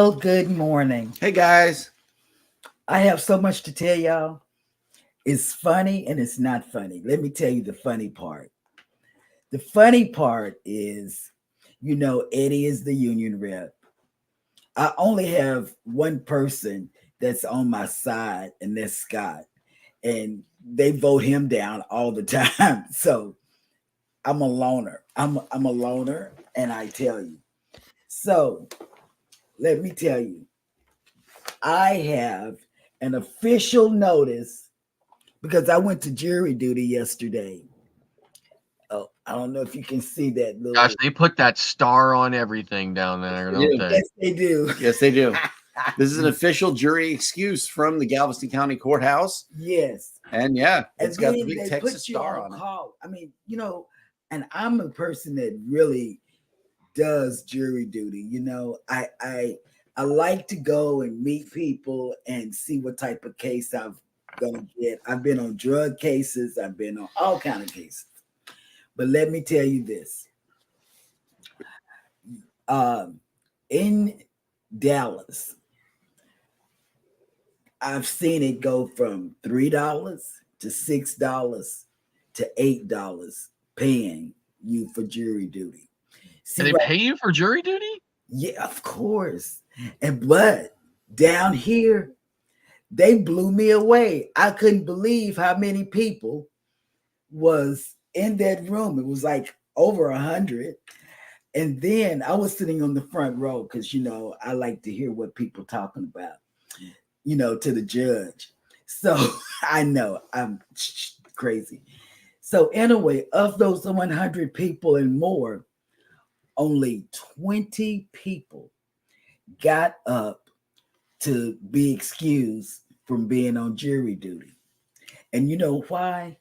Well, good morning. Hey guys. I have so much to tell y'all. It's funny and it's not funny. Let me tell you the funny part. The funny part is, Eddie is the union rep. I only have one person that's on my side, and that's Scott. And they vote him down all the time. So I'm a loner. I'm a loner, and I tell you. So let me tell you, I have an official notice because I went to jury duty yesterday. Oh, I don't know if you can see that little. Gosh, they put that star on everything down there, don't they? Yes, they do. Yes, they do. This is an official jury excuse from the Galveston County Courthouse. Yes. And yeah, it's And got then the big they Texas put you star on on it. call. I mean, and I'm a person that really does jury duty. I like to go and meet people and see what type of case I'm gonna get. I've been on drug cases, I've been on all kind of cases. But let me tell you this. In Dallas, I've seen it go from $3 to $6 to $8 paying you for jury duty. See, And they pay you for jury duty? Yeah, of course. But down here, they blew me away. I couldn't believe how many people was in that room. It was like over 100. And then I was sitting on the front row because I like to hear what people talking about, to the judge. So I know I'm crazy. So anyway, of those 100 people and more, only 20 people got up to be excused from being on jury duty. And you know why?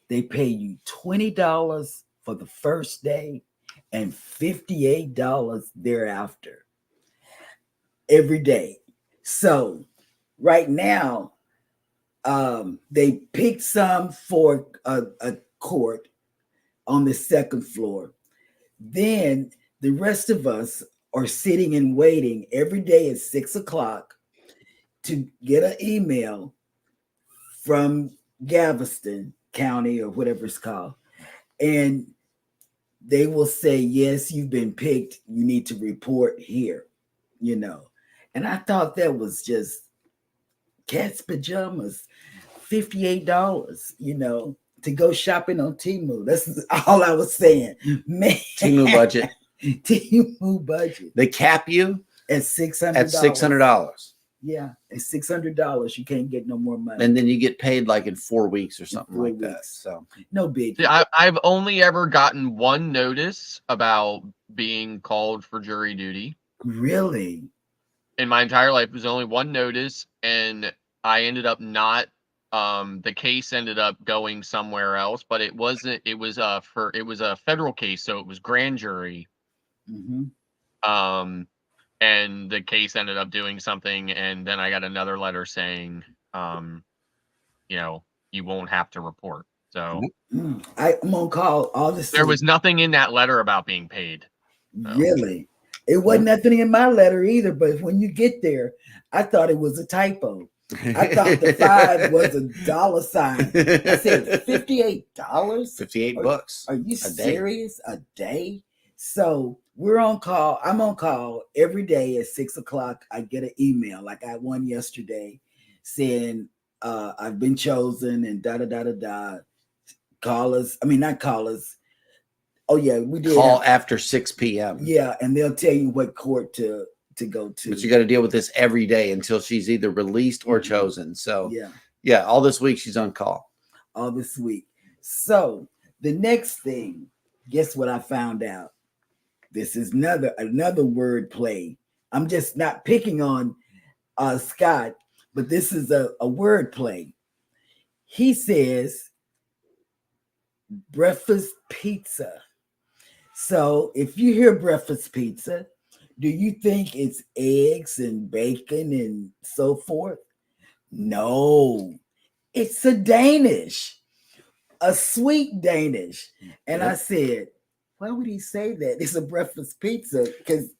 They pay you $20 for the first day and $58 thereafter every day. So right now, they picked some for a court on the second floor. Then the rest of us are sitting and waiting every day at 6:00 to get an email from Galveston County or whatever it's called. And they will say, yes, you've been picked. You need to report here, And I thought that was just cat's pajamas, $58, to go shopping on Temu. That's all I was saying. Man. Temu budget. Temu budget. They cap you at $600. At $600. Yeah, at $600, you can't get no more money. And then you get paid like in 4 weeks or something like that. So no big. See, I've only ever gotten one notice about being called for jury duty. Really? In my entire life, there's only one notice, and I ended up not. The case ended up going somewhere else, but it wasn't. It was a federal case, so it was grand jury. Mm-hmm. And the case ended up doing something, and then I got another letter saying, you won't have to report. So I'm on call all this. There was nothing in that letter about being paid. So. Really? It wasn't nothing in my letter either, but when you get there, I thought it was a typo. I thought the 5 was a dollar sign. I said $58? $58. Are you serious? A day? So we're on call. I'm on call every day at 6:00. I get an email. Like I got one yesterday saying I've been chosen and da. Call us. I mean, not call us. Oh yeah, we did. Call after 6 p.m. Yeah, and they'll tell you what court to go to. But you got to deal with this every day until she's either released or chosen. So yeah, all this week she's on call. All this week. So the next thing, guess what I found out? This is another word play. I'm just not picking on Scott, but this is a word play. He says breakfast pizza. So if you hear breakfast pizza, do you think it's eggs and bacon and so forth? No, it's a Danish, a sweet Danish. And I said, why would he say that? It's a breakfast pizza because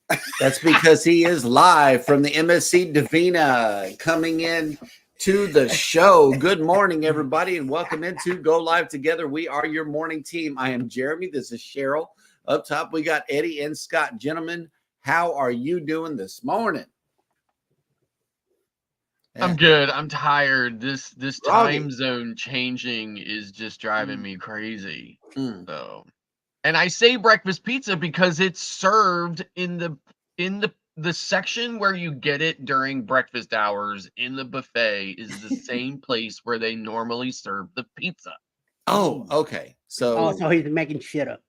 That's because he is live from the MSC Divina coming in to the show. Good morning, everybody, and welcome into Go Live Together. We are your morning team. I am Jeremy. This is Cheryl. Up top, we got Eddie and Scott. Gentlemen, how are you doing this morning? I'm good. I'm tired. This time zone changing is just driving me crazy. So, and I say breakfast pizza because it's served in the section where you get it during breakfast hours in the buffet is the same place where they normally serve the pizza. Oh, okay. So he's making shit up.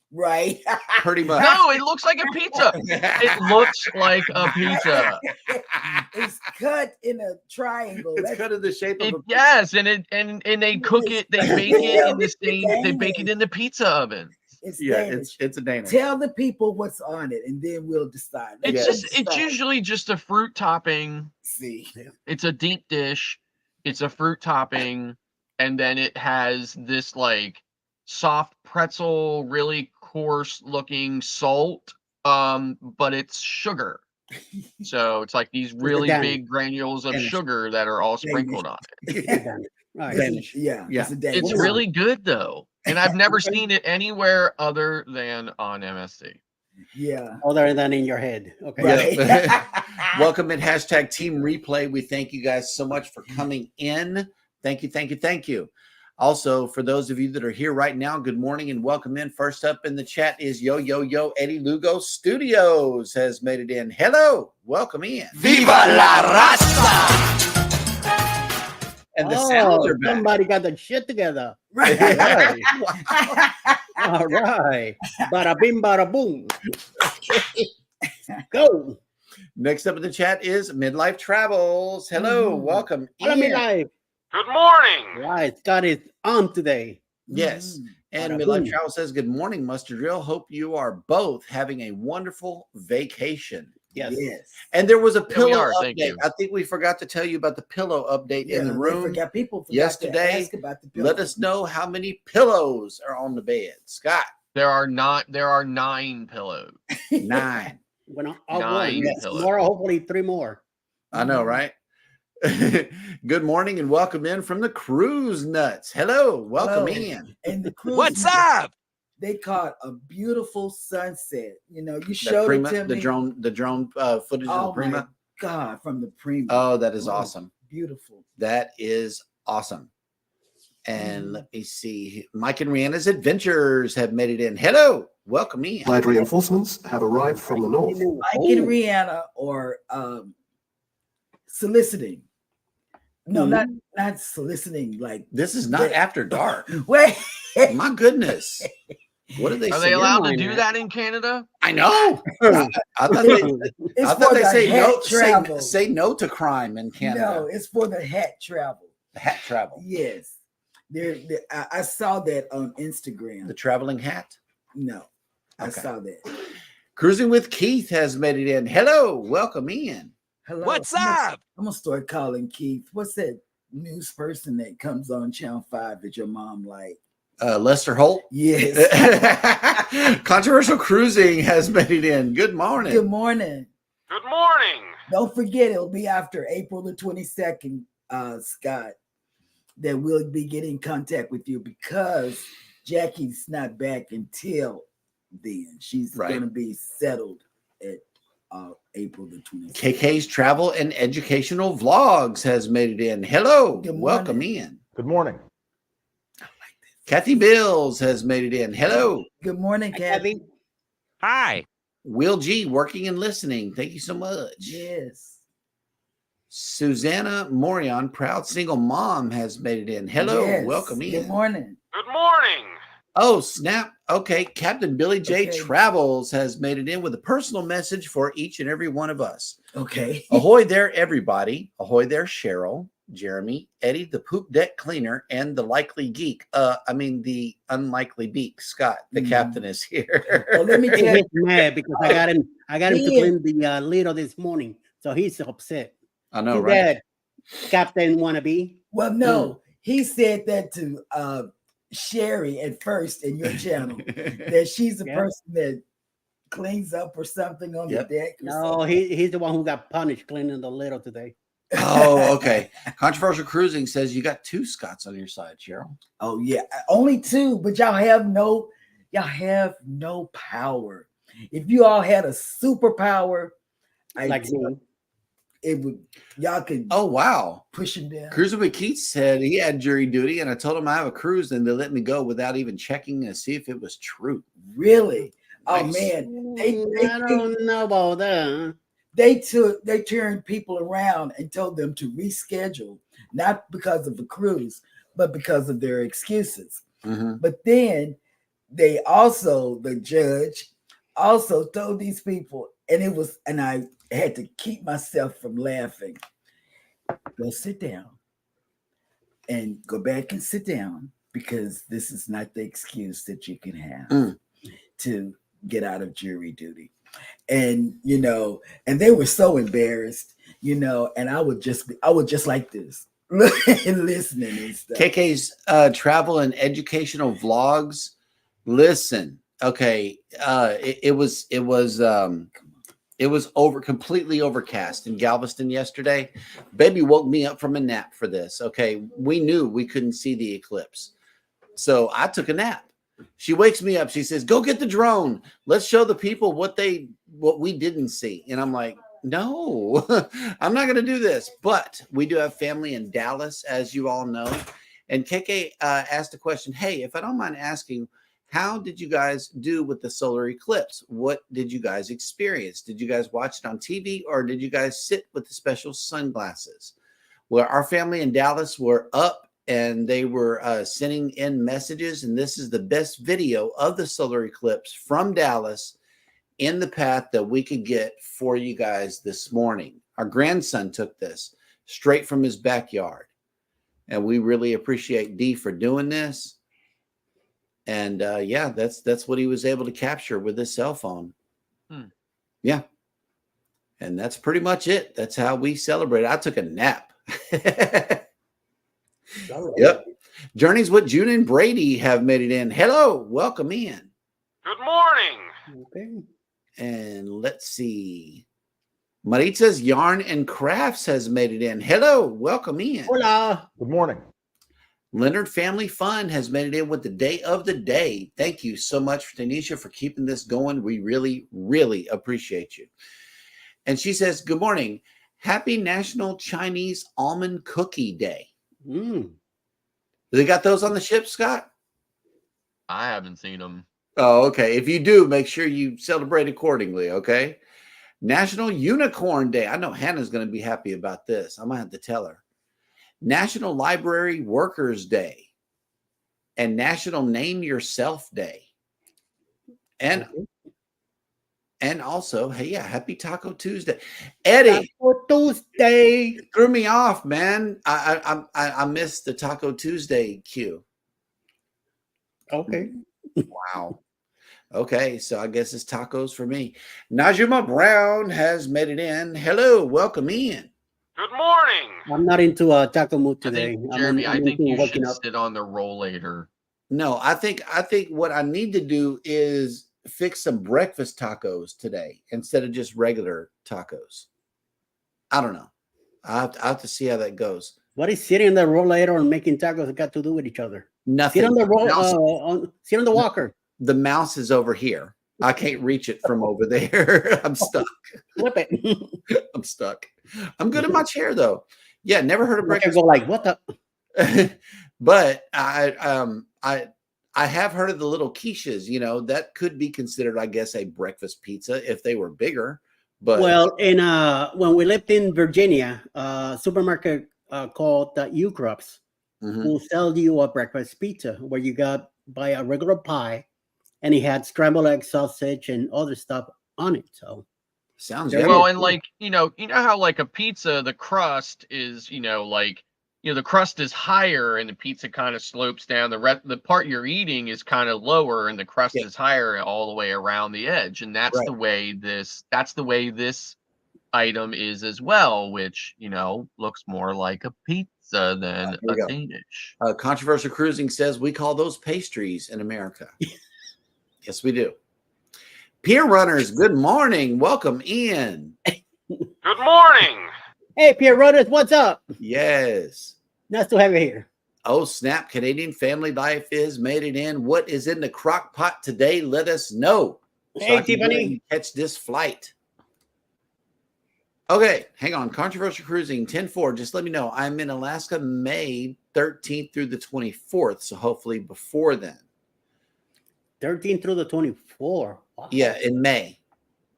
Right. Pretty much. No, it looks like a pizza. It looks like a pizza. It's cut in a triangle. It's cut in the shape of a pizza. Yes, and they cook it, they bake it in the same, they bake it in the pizza oven. It's it's a Danish. Tell the people what's on it, and then we'll decide. It's usually just a fruit topping. See, it's a deep dish. It's a fruit topping, and then it has this like soft pretzel, really coarse looking salt, but it's sugar. So it's like these really big granules of sugar that are all sprinkled on it. It's really good though, and I've never seen it anywhere other than on MSC. Yeah, other than in your head. Okay. Right. Welcome in hashtag Team Replay. We thank you guys so much for coming in. Thank you. Also, for those of you that are here right now, good morning and welcome in. First up in the chat is Yo Eddie. Lugo Studios has made it in. Hello, welcome in. Viva la raza! And the sounds are back. Somebody got the shit together. Right. All right. Bada bing, bada boom. Go. Next up in the chat is Midlife Travels. Hello, welcome in. Hello, Midlife. Good morning. Right, Scott is on today. Yes. And Midlife Travel says, good morning, Mustard Drill. Hope you are both having a wonderful vacation. Yes. And there was a pillow Thank update. you. I think we forgot to tell you about the pillow update in the room. People forgot yesterday. to ask about the pillow. Let us know how many pillows are on the bed. Scott. There are 9 pillows. 9. Well, 9 pillows. Tomorrow, hopefully 3 more. I know, right? Good morning and welcome in from the Cruise Nuts. Hello, welcome in. And the cruise. What's up? They caught a beautiful sunset. You know, you showed it to me. The drone footage of the Prima. My God, from the Prima. Oh, that is awesome. Beautiful. That is awesome. And let me see. Mike and Rihanna's Adventures have made it in. Hello, welcome in. Flight reinforcements have arrived from the north. Mike and Rihanna are soliciting. No, not soliciting. Like this is not after dark. Wait, my goodness. What are they? Are they allowed to do that in Canada? I know. I thought they say no. Say no to crime in Canada. No, it's for the hat travel. The hat travel. Yes, I saw that on Instagram. The traveling hat. No, I saw that. Cruising with Keith has made it in. Hello, welcome in. Hello. What's up? I'm gonna start calling Keith. What's that news person that comes on Channel 5 that your mom like? Lester Holt. Yes. Controversial Cruising has made it in. Good morning. Good morning. Good morning. Don't forget, it'll be after April the 22nd, Scott, that we'll be getting in contact with you because Jackie's not back until then. She's going to be settled at April the 22nd. KK's Travel and Educational Vlogs has made it in. Hello. Welcome in. Good morning. Kathy Bills has made it in. Hello. Good morning, Kathy. Hi. Will G, working and listening. Thank you so much. Yes. Susanna Morion, proud single mom, has made it in. Hello. Yes. Welcome in. Good morning. Good morning. Oh, snap. Okay. Captain Billy J. Travels has made it in with a personal message for each and every one of us. Okay. Ahoy there, everybody. Ahoy there, Cheryl, Jeremy, Eddie, the poop deck cleaner, and the likely geek. The unlikely beak. Scott, the captain, is here. Well, let me tell you, mad because I got him to clean the Lido this morning, so he's upset. I know, right? That Captain wannabe. Well, no, he said that to Sherry at first in your channel that she's the person that cleans up or something on Yep. the deck. Or No, something. he's the one who got punished cleaning the litter today. Oh, okay. Controversial Cruising says you got 2 Scots on your side, Cheryl. Oh yeah, only 2, but y'all have no power. If you all had a superpower, Like me. it would y'all could Oh, wow. push him down. Cruiser McKeith said he had jury duty, and I told him I have a cruise, and they let me go without even checking to see if it was true. Really? Oh Nice. man, I don't know about that. they turned people around and told them to reschedule, not because of the cruise, but because of their excuses. Mhm. But then the judge also told these people, and I had to keep myself from laughing. Go sit down and go back and sit down, because this is not the excuse that you can have to get out of jury duty. And and they were so embarrassed, and I would just like this and listening and stuff. KK's travel and educational vlogs. Listen, okay, it was completely overcast in Galveston yesterday. Baby woke me up from a nap for this. Okay, we knew we couldn't see the eclipse, so I took a nap. She wakes me up. She says, "Go get the drone. Let's show the people what we didn't see." And I'm like, "No, I'm not going to do this." But we do have family in Dallas, as you all know. And KK asked a question. Hey, if I don't mind asking, how did you guys do with the solar eclipse? What did you guys experience? Did you guys watch it on TV, or did you guys sit with the special sunglasses? Well, our family in Dallas were up, and they were sending in messages, and this is the best video of the solar eclipse from Dallas in the path that we could get for you guys this morning. Our grandson took this straight from his backyard, and we really appreciate D for doing this. And yeah, that's what he was able to capture with his cell phone. Yeah, and that's pretty much it. That's how we celebrate. I took a nap. Yep. Journeys with June and Brady have made it in. Hello, welcome in. Good morning. Okay. And let's see. Maritza's Yarn and Crafts has made it in. Hello, welcome in. Hola. Good morning. Leonard Family Fun has made it in with the day of the day. Thank you so much, Tanisha, for keeping this going. We really, really appreciate you. And she says, good morning. Happy National Chinese Almond Cookie Day. They got those on the ship, Scott? I haven't seen them. Oh, okay. If you do, make sure you celebrate accordingly, okay? National Unicorn Day. I know Hannah's going to be happy about this. I'm going to have to tell her. National Library Workers Day. And National Name Yourself Day. And also, hey, yeah, happy Taco Tuesday. Eddie. Taco Tuesday. Threw me off, man. I missed the Taco Tuesday cue. Okay. Wow. Okay, so I guess it's tacos for me. Najima Brown has made it in. Hello, welcome in. Good morning. I'm not into a taco mood I today. think, Jeremy, I think you waking should up. sit on the rollator. No, I think what I need to do is fix some breakfast tacos today instead of just regular tacos. I don't know. I have to see how that goes. What is sitting on the rollator and making tacos got to do with each other? Nothing. Sit on the sit on the walker. The mouse is over here. I can't reach it from over there. I'm stuck. Flip it. I'm stuck. I'm good at my chair though. Yeah, never heard of I breakfast. go like, what the? But I have heard of the little quiches. You know, that could be considered, I guess, a breakfast pizza if they were bigger. But Well, in when we lived in Virginia, supermarket called U-Crops will sell you a breakfast pizza where you buy a regular pie, and it had scrambled egg, sausage, and other stuff on it. So sounds There yummy. Well, and like, you know how like a pizza, the crust is, the crust is higher and the pizza kind of slopes down. The part you're eating is kind of lower and the crust is higher all the way around the edge. And that's the way this item is as well, which, looks more like a pizza than a Danish. Controversial Cruising says we call those pastries in America. Yes, we do. Peer runners, good morning. Welcome in. Good morning. Hey, Pierre Rudders, what's up? Yes. Nice to have you here. Oh, snap. Canadian family life is made it in. What is in the crock pot today? Let us know. Hey, I can go Tiffany. and catch this flight. Okay, hang on. Controversial cruising 10-4. Just let me know. I'm in Alaska May 13th through the 24th. So hopefully before then. 13 through the 24. Wow. Yeah, in May.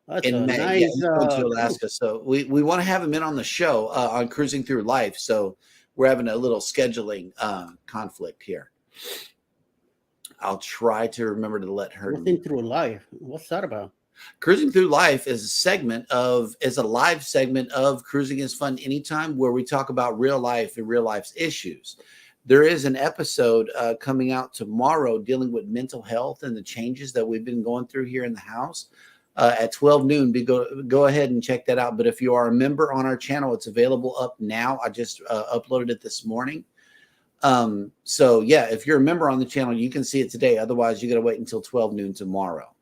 That's In a May. nice Yeah, he's going to Alaska. So we want to have him in on the show on Cruising Through Life. So we're having a little scheduling conflict here. I'll try to remember to let her know. Cruising Through Life. What's that about? Cruising Through Life is a live segment of Cruising is Fun Anytime, where we talk about real life and real life's issues. There is an episode coming out tomorrow dealing with mental health and the changes that we've been going through here in the house at 12 noon. Go ahead and check that out. But if you are a member on our channel, it's available up now. I just uploaded it this morning. So yeah, if you're a member on the channel, you can see it today. Otherwise, you got to wait until 12 noon tomorrow.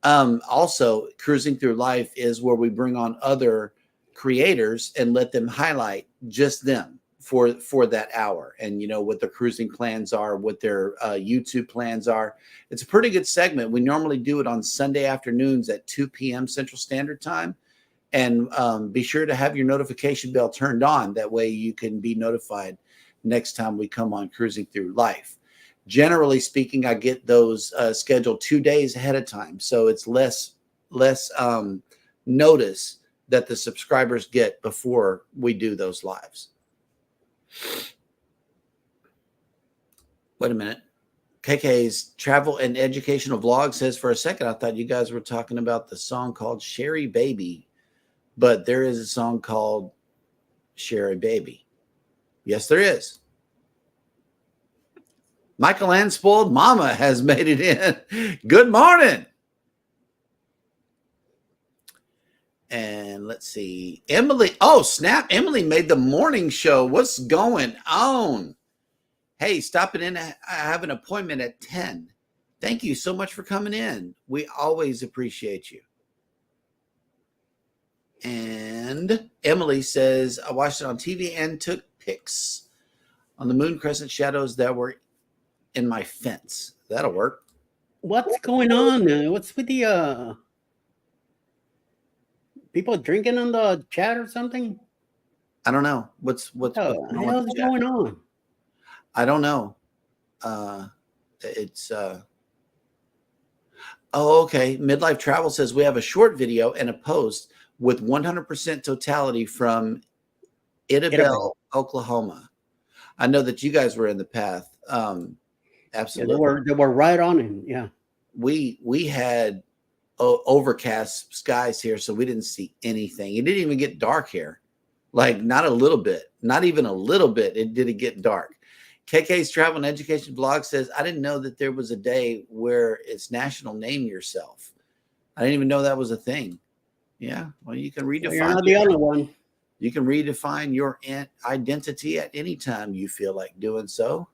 Also, Cruising Through Life is where we bring on other creators and let them highlight just them for that hour, and what their cruising plans are, what their YouTube plans are. It's a pretty good segment. We normally do it on Sunday afternoons at 2 p.m. Central Standard Time, and be sure to have your notification bell turned on. That way you can be notified next time we come on Cruising Through Life. Generally speaking, I get those scheduled 2 days ahead of time, so it's less notice that the subscribers get before we do those lives. Wait a minute. KK's travel and educational vlog says, for a second I thought you guys were talking about the song called Sherry Baby, but there is a song called Sherry Baby. Yes, there is. Michael Ann Spoiled Mama has made it in. Good morning. And let's see. Emily. Oh, snap. Emily made the morning show. What's going on? Hey, stopping in. I have an appointment at 10. Thank you so much for coming in. We always appreciate you. And Emily says, I watched it on TV and took pics on the moon crescent shadows that were in my fence. That'll work. What's going on? What's with the people drinking on the chat or something? I don't know. What's What the hell is going on? I don't know. Oh, okay. Midlife Travel says we have a short video and a post with 100% totality from Idabel, Oklahoma. I know that you guys were in the path. Absolutely. Yeah, they were right on it. Yeah. We had overcast skies here, so we didn't see anything. It didn't even get dark here. Like not a little bit, not even a little bit. It didn't get dark. KK's Travel and Education blog says, I didn't know that there was a day where it's National Name Yourself. I didn't even know that was a thing. Yeah. Well, you can redefine. You're not the only one. You can redefine your identity at any time you feel like doing so.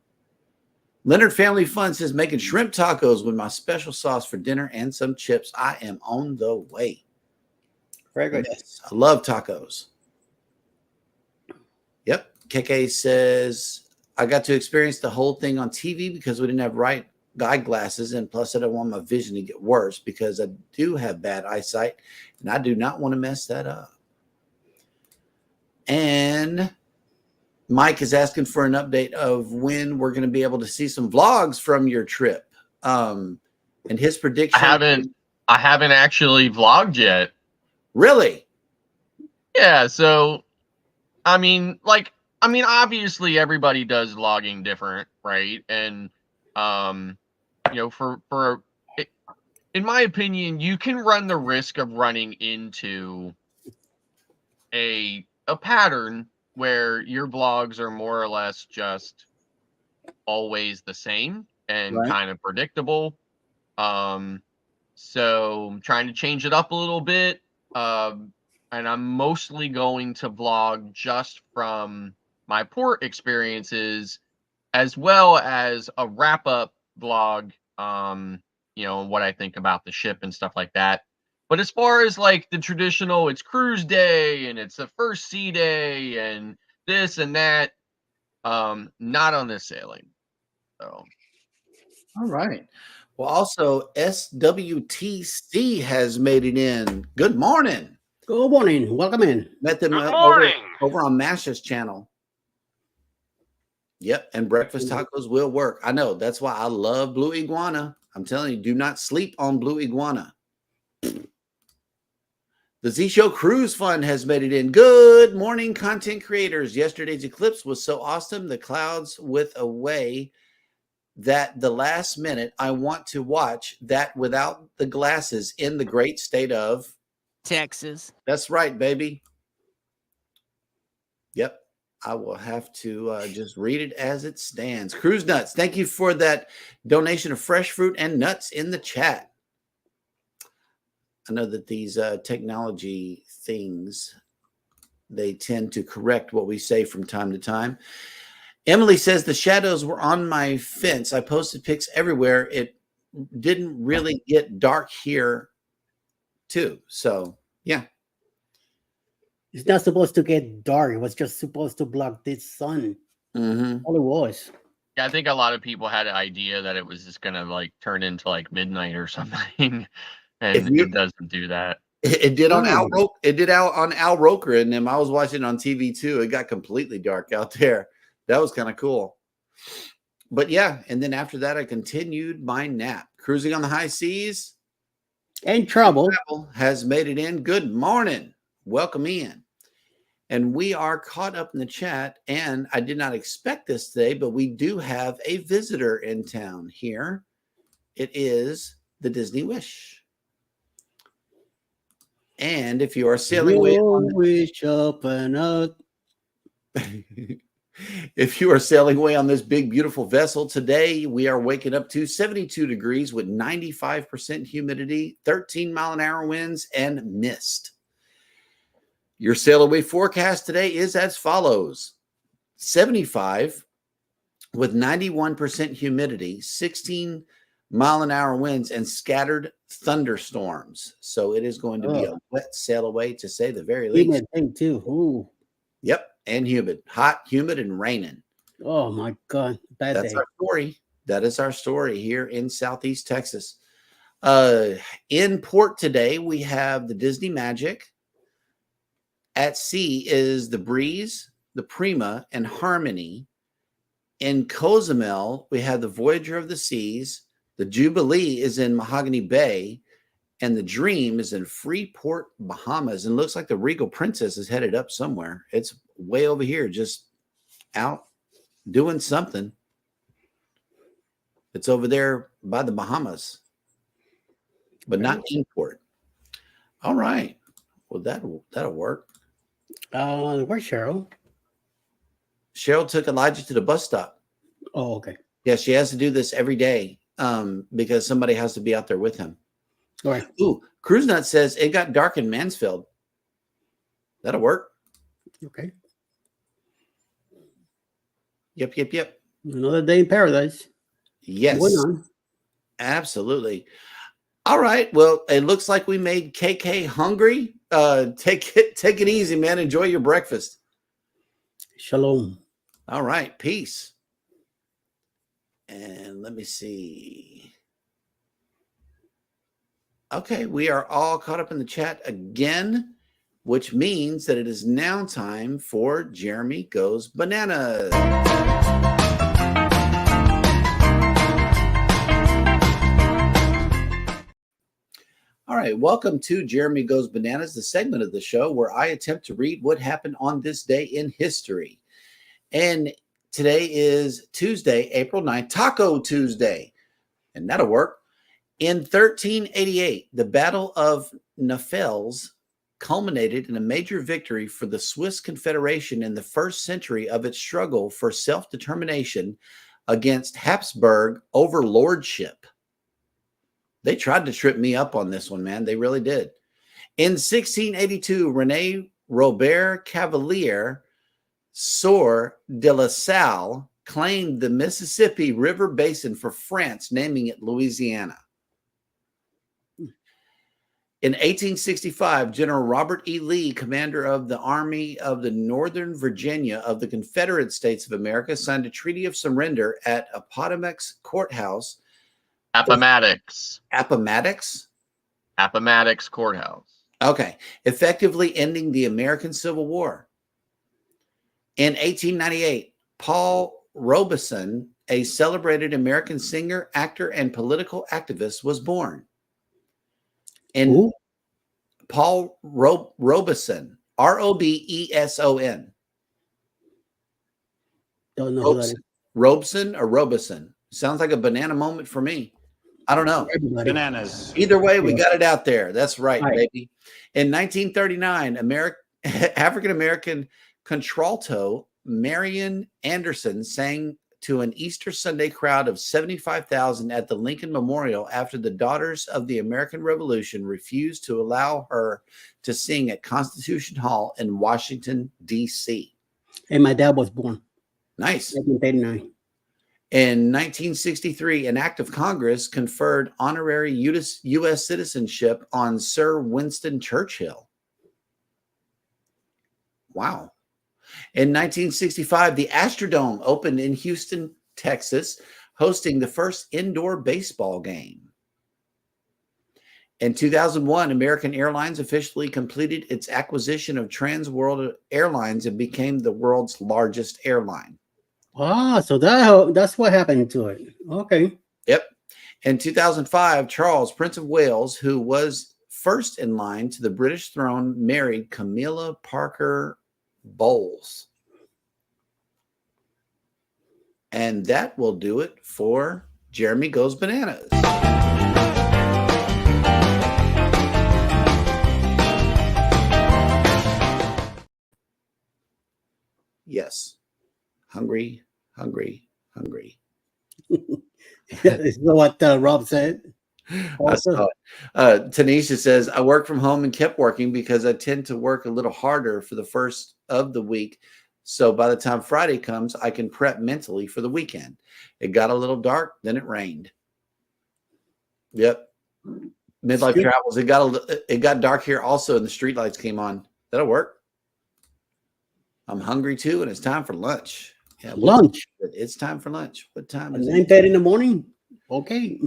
Leonard Family Fun says, making shrimp tacos with my special sauce for dinner and some chips. I am on the way. Very good. Yes, I love tacos. Yep. KK says, I got to experience the whole thing on TV because we didn't have right eyeglasses. And plus, I don't want my vision to get worse because I do have bad eyesight and I do not want to mess that up. And Mike is asking for an update of when we're going to be able to see some vlogs from your trip. And his prediction. I haven't actually vlogged yet. Really? Yeah. So, obviously everybody does vlogging different, right? And, in my opinion, you can run the risk of running into a pattern where your vlogs are more or less just always the same and kind of predictable. So I'm trying to change it up a little bit. And I'm mostly going to vlog just from my port experiences, as well as a wrap-up vlog, what I think about the ship and stuff like that. But as far as like the traditional, it's cruise day and it's the first sea day and this and that, not on this sailing. So. All right. Well, also SWTC has made it in. Good morning. Good morning. Welcome in. Met them Good morning. over on Mash's channel. Yep, and breakfast tacos will work. I know. That's why I love Blue Iguana. I'm telling you, do not sleep on Blue Iguana. The Z Show Cruise Fund has made it in. Good morning, content creators. Yesterday's eclipse was so awesome. The clouds with a way that the last minute I want to watch that without the glasses in the great state of Texas. That's right, baby. Yep. I will have to just read it as it stands. Cruise Nuts, thank you for that donation of fresh fruit and nuts in the chat. I know that these technology things, they tend to correct what we say from time to time. Emily says the shadows were on my fence. I posted pics everywhere. It didn't really get dark here too. So, yeah. It's not supposed to get dark. It was just supposed to block this sun. Mm-hmm. All it was. Yeah, I think a lot of people had an idea that it was just gonna like turn into like midnight or something, and it doesn't do that. It did on Al Roker. It did out on Al Roker and them. I was watching on TV too. It got completely dark out there. That was kind of cool. But yeah, and then after that, I continued my nap, cruising on the high seas. And trouble has made it in. Good morning. Welcome in. And we are caught up in the chat. And I did not expect this today, but we do have a visitor in town here. It is the Disney Wish. And if you are sailing away on wish open up. If you are sailing away on this big, beautiful vessel today, we are waking up to 72 degrees with 95% humidity, 13-mile-an-hour winds, and mist. Your sail away forecast today is as follows: 75 with 91% humidity, 16-mile-an-hour winds, and scattered thunderstorms. So it is going to be a wet sail away, to say the very least. Humid thing too. Ooh. Yep, and humid, hot, humid, and raining. Oh my God, That's our story. That is our story here in Southeast Texas. In port today, we have the Disney Magic. At sea is the Breeze, the Prima, and Harmony. In Cozumel, we have the Voyager of the Seas. The Jubilee is in Mahogany Bay, and the Dream is in Freeport, Bahamas. And looks like the Regal Princess is headed up somewhere. It's way over here, just out doing something. It's over there by the Bahamas, but not in port. All right. Well, that'll work. Where's Cheryl? Cheryl took Elijah to the bus stop. Oh, okay. Yeah, she has to do this every day because somebody has to be out there with him. All right. Ooh, Cruise Nut says it got dark in Mansfield. That'll work. Okay. Yep. Another day in paradise. Yes. Absolutely. All right. Well, it looks like we made KK hungry. Take it easy, man. Enjoy your breakfast. Shalom. All right. Peace. And let me see. Okay, we are all caught up in the chat again, which means that it is now time for Jeremy Goes Bananas. All right, welcome to Jeremy Goes Bananas, the segment of the show where I attempt to read what happened on this day in history. And today is Tuesday, April 9th, Taco Tuesday, and that'll work. In 1388, the Battle of Nafels culminated in a major victory for the Swiss Confederation in the first century of its struggle for self-determination against Habsburg overlordship. They tried to trip me up on this one, man. They really did. In 1682, René Robert Cavelier Sieur de La Salle claimed the Mississippi River Basin for France, naming it Louisiana. In 1865, General Robert E. Lee, commander of the Army of the Northern Virginia of the Confederate States of America, signed a treaty of surrender at Appomattox Courthouse. Appomattox. Appomattox? Courthouse. Okay. Effectively ending the American Civil War. In 1898, Paul Robeson, a celebrated American singer, actor, and political activist, was born. Who? Paul Robeson, Robeson. Don't know who that is. Robeson or Robeson? Sounds like a banana moment for me. I don't know. Everybody. Bananas. Either way, we got it out there. That's right, Right. baby. In 1939, African-American contralto Marian Anderson sang to an Easter Sunday crowd of 75,000 at the Lincoln Memorial after the Daughters of the American Revolution refused to allow her to sing at Constitution Hall in Washington, D.C. And my dad was born. Nice. 1939. In 1963, an act of Congress conferred honorary U.S. citizenship on Sir Winston Churchill. Wow. In 1965, the Astrodome opened in Houston, Texas, hosting the first indoor baseball game. In 2001, American Airlines officially completed its acquisition of Trans World Airlines and became the world's largest airline. Ah, so that's what happened to it. Okay. Yep. In 2005, Charles, Prince of Wales, who was first in line to the British throne, married Camilla Parker Bowles. And that will do it for Jeremy Goes Bananas. Yes. Hungry. Is what Rob said. I saw it. Tanisha says, I work from home and kept working because I tend to work a little harder for the first of the week. So by the time Friday comes, I can prep mentally for the weekend. It got a little dark, then it rained. Yep. Midlife travels. It got dark here also, and the streetlights came on. That'll work. I'm hungry too, and it's time for lunch. Yeah, Lunch. It's time for lunch. What time is 9:30 in the morning. Okay.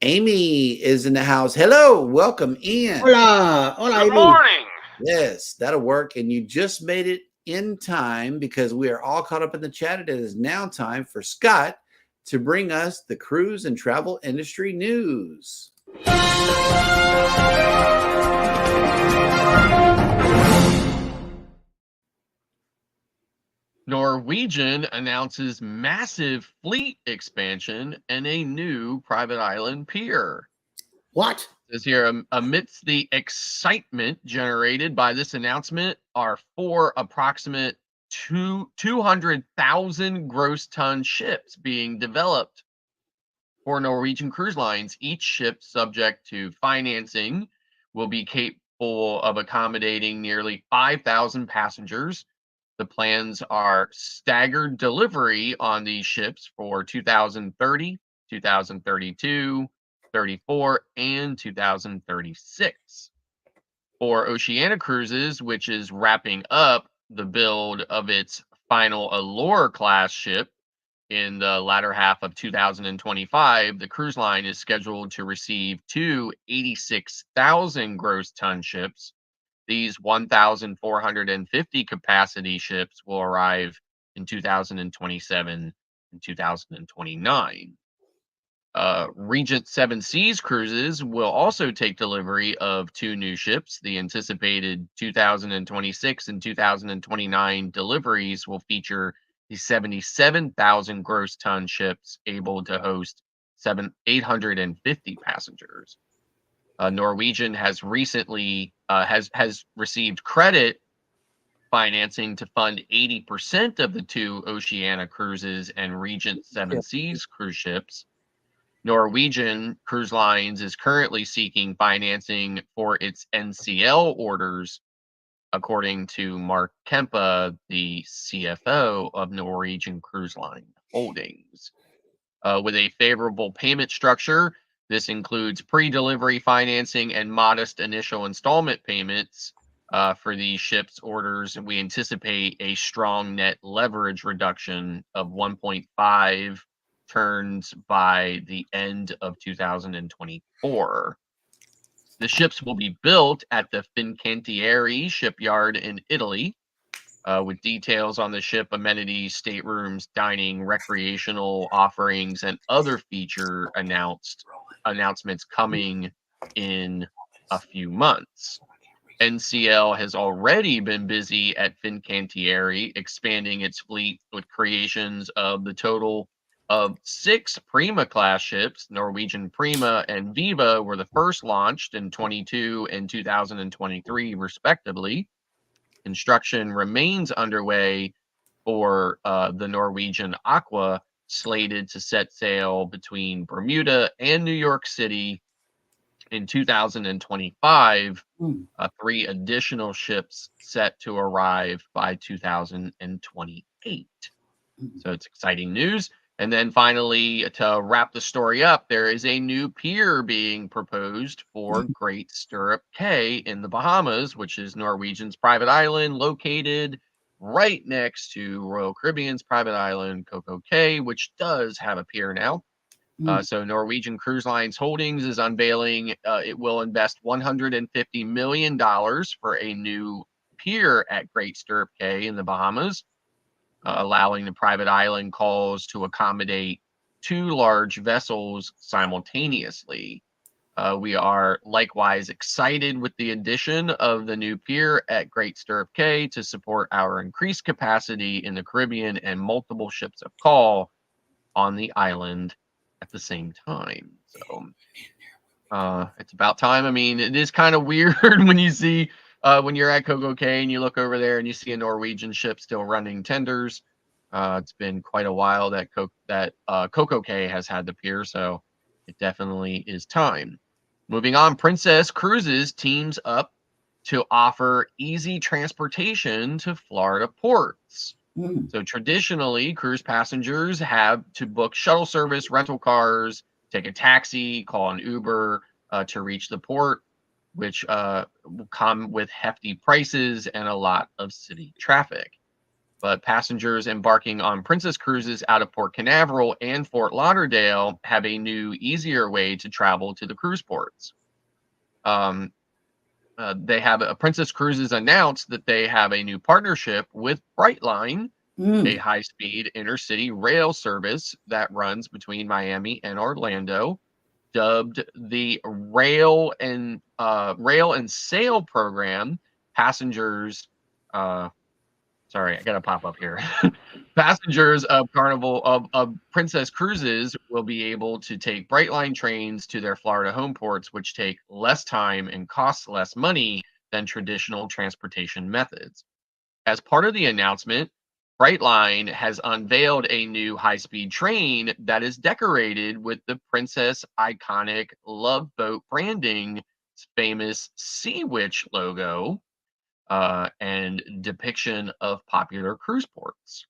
Amy is in the house. Hello, welcome in. Hola, Good Amy. morning. Yes, that'll work. And you just made it in time because we are all caught up in the chat. It is now time for Scott to bring us the cruise and travel industry news. Norwegian announces massive fleet expansion and a new private island pier. What? It says here, amidst the excitement generated by this announcement are 4 approximate 200,000 gross ton ships being developed for Norwegian Cruise Lines. Each ship, subject to financing, will be capable of accommodating nearly 5,000 passengers. The plans are staggered delivery on these ships for 2030, 2032, 34, and 2036. For Oceania Cruises, which is wrapping up the build of its final Allure class ship in the latter half of 2025, the cruise line is scheduled to receive 2 86,000 gross ton ships. These 1,450 capacity ships will arrive in 2027 and 2029. Regent Seven Seas Cruises will also take delivery of 2 new ships. The anticipated 2026 and 2029 deliveries will feature the 77,000 gross ton ships able to host 850 passengers. Norwegian has recently has received credit financing to fund 80% of the 2 Oceania Cruises and Regent Seven Seas cruise ships. Norwegian Cruise Lines is currently seeking financing for its NCL orders, according to Mark Kempa, the CFO of Norwegian Cruise Line Holdings. With a favorable payment structure, This includes pre-delivery financing and modest initial installment payments for these ships orders. We anticipate a strong net leverage reduction of 1.5 turns by the end of 2024. The ships will be built at the Fincantieri shipyard in Italy, with details on the ship, amenities, staterooms, dining, recreational offerings, and other feature announcements coming in a few months. NCL has already been busy at Fincantieri, expanding its fleet with creations of the total of 6 Prima class ships. Norwegian Prima and Viva were the first launched in 22 and 2023, respectively. Construction remains underway for the Norwegian Aqua, slated to set sail between Bermuda and New York City in 2025. 3 additional ships set to arrive by 2028. So it's exciting news. And then finally, to wrap the story up, there is a new pier being proposed for Great Stirrup Cay in the Bahamas, which is Norwegian's private island located right next to Royal Caribbean's private island, Coco Cay, which does have a pier now. So Norwegian Cruise Lines Holdings is unveiling it will invest $150 million for a new pier at Great Stirrup Cay in the Bahamas, allowing the private island calls to accommodate 2 large vessels simultaneously. We are likewise excited with the addition of the new pier at Great Stirrup Cay to support our increased capacity in the Caribbean and multiple ships of call on the island at the same time. So it's about time. I mean, it is kind of weird when you see when you're at Coco Cay and you look over there and you see a Norwegian ship still running tenders. It's been quite a while that Coco Cay has had the pier, so it definitely is time. Moving on, Princess Cruises teams up to offer easy transportation to Florida ports. So traditionally, cruise passengers have to book shuttle service, rental cars, take a taxi, call an Uber to reach the port, which will come with hefty prices and a lot of city traffic. But passengers embarking on Princess Cruises out of Port Canaveral and Fort Lauderdale have a new, easier way to travel to the cruise ports. They have Princess Cruises announced that they have a new partnership with Brightline, a high-speed intercity rail service that runs between Miami and Orlando, dubbed the Rail and Sail program. Passengers, sorry, I got to pop up here. Passengers of Princess Cruises will be able to take Brightline trains to their Florida home ports, which take less time and cost less money than traditional transportation methods. As part of the announcement, Brightline has unveiled a new high-speed train that is decorated with the Princess iconic Love Boat branding, famous Sea Witch logo, and depiction of popular cruise ports.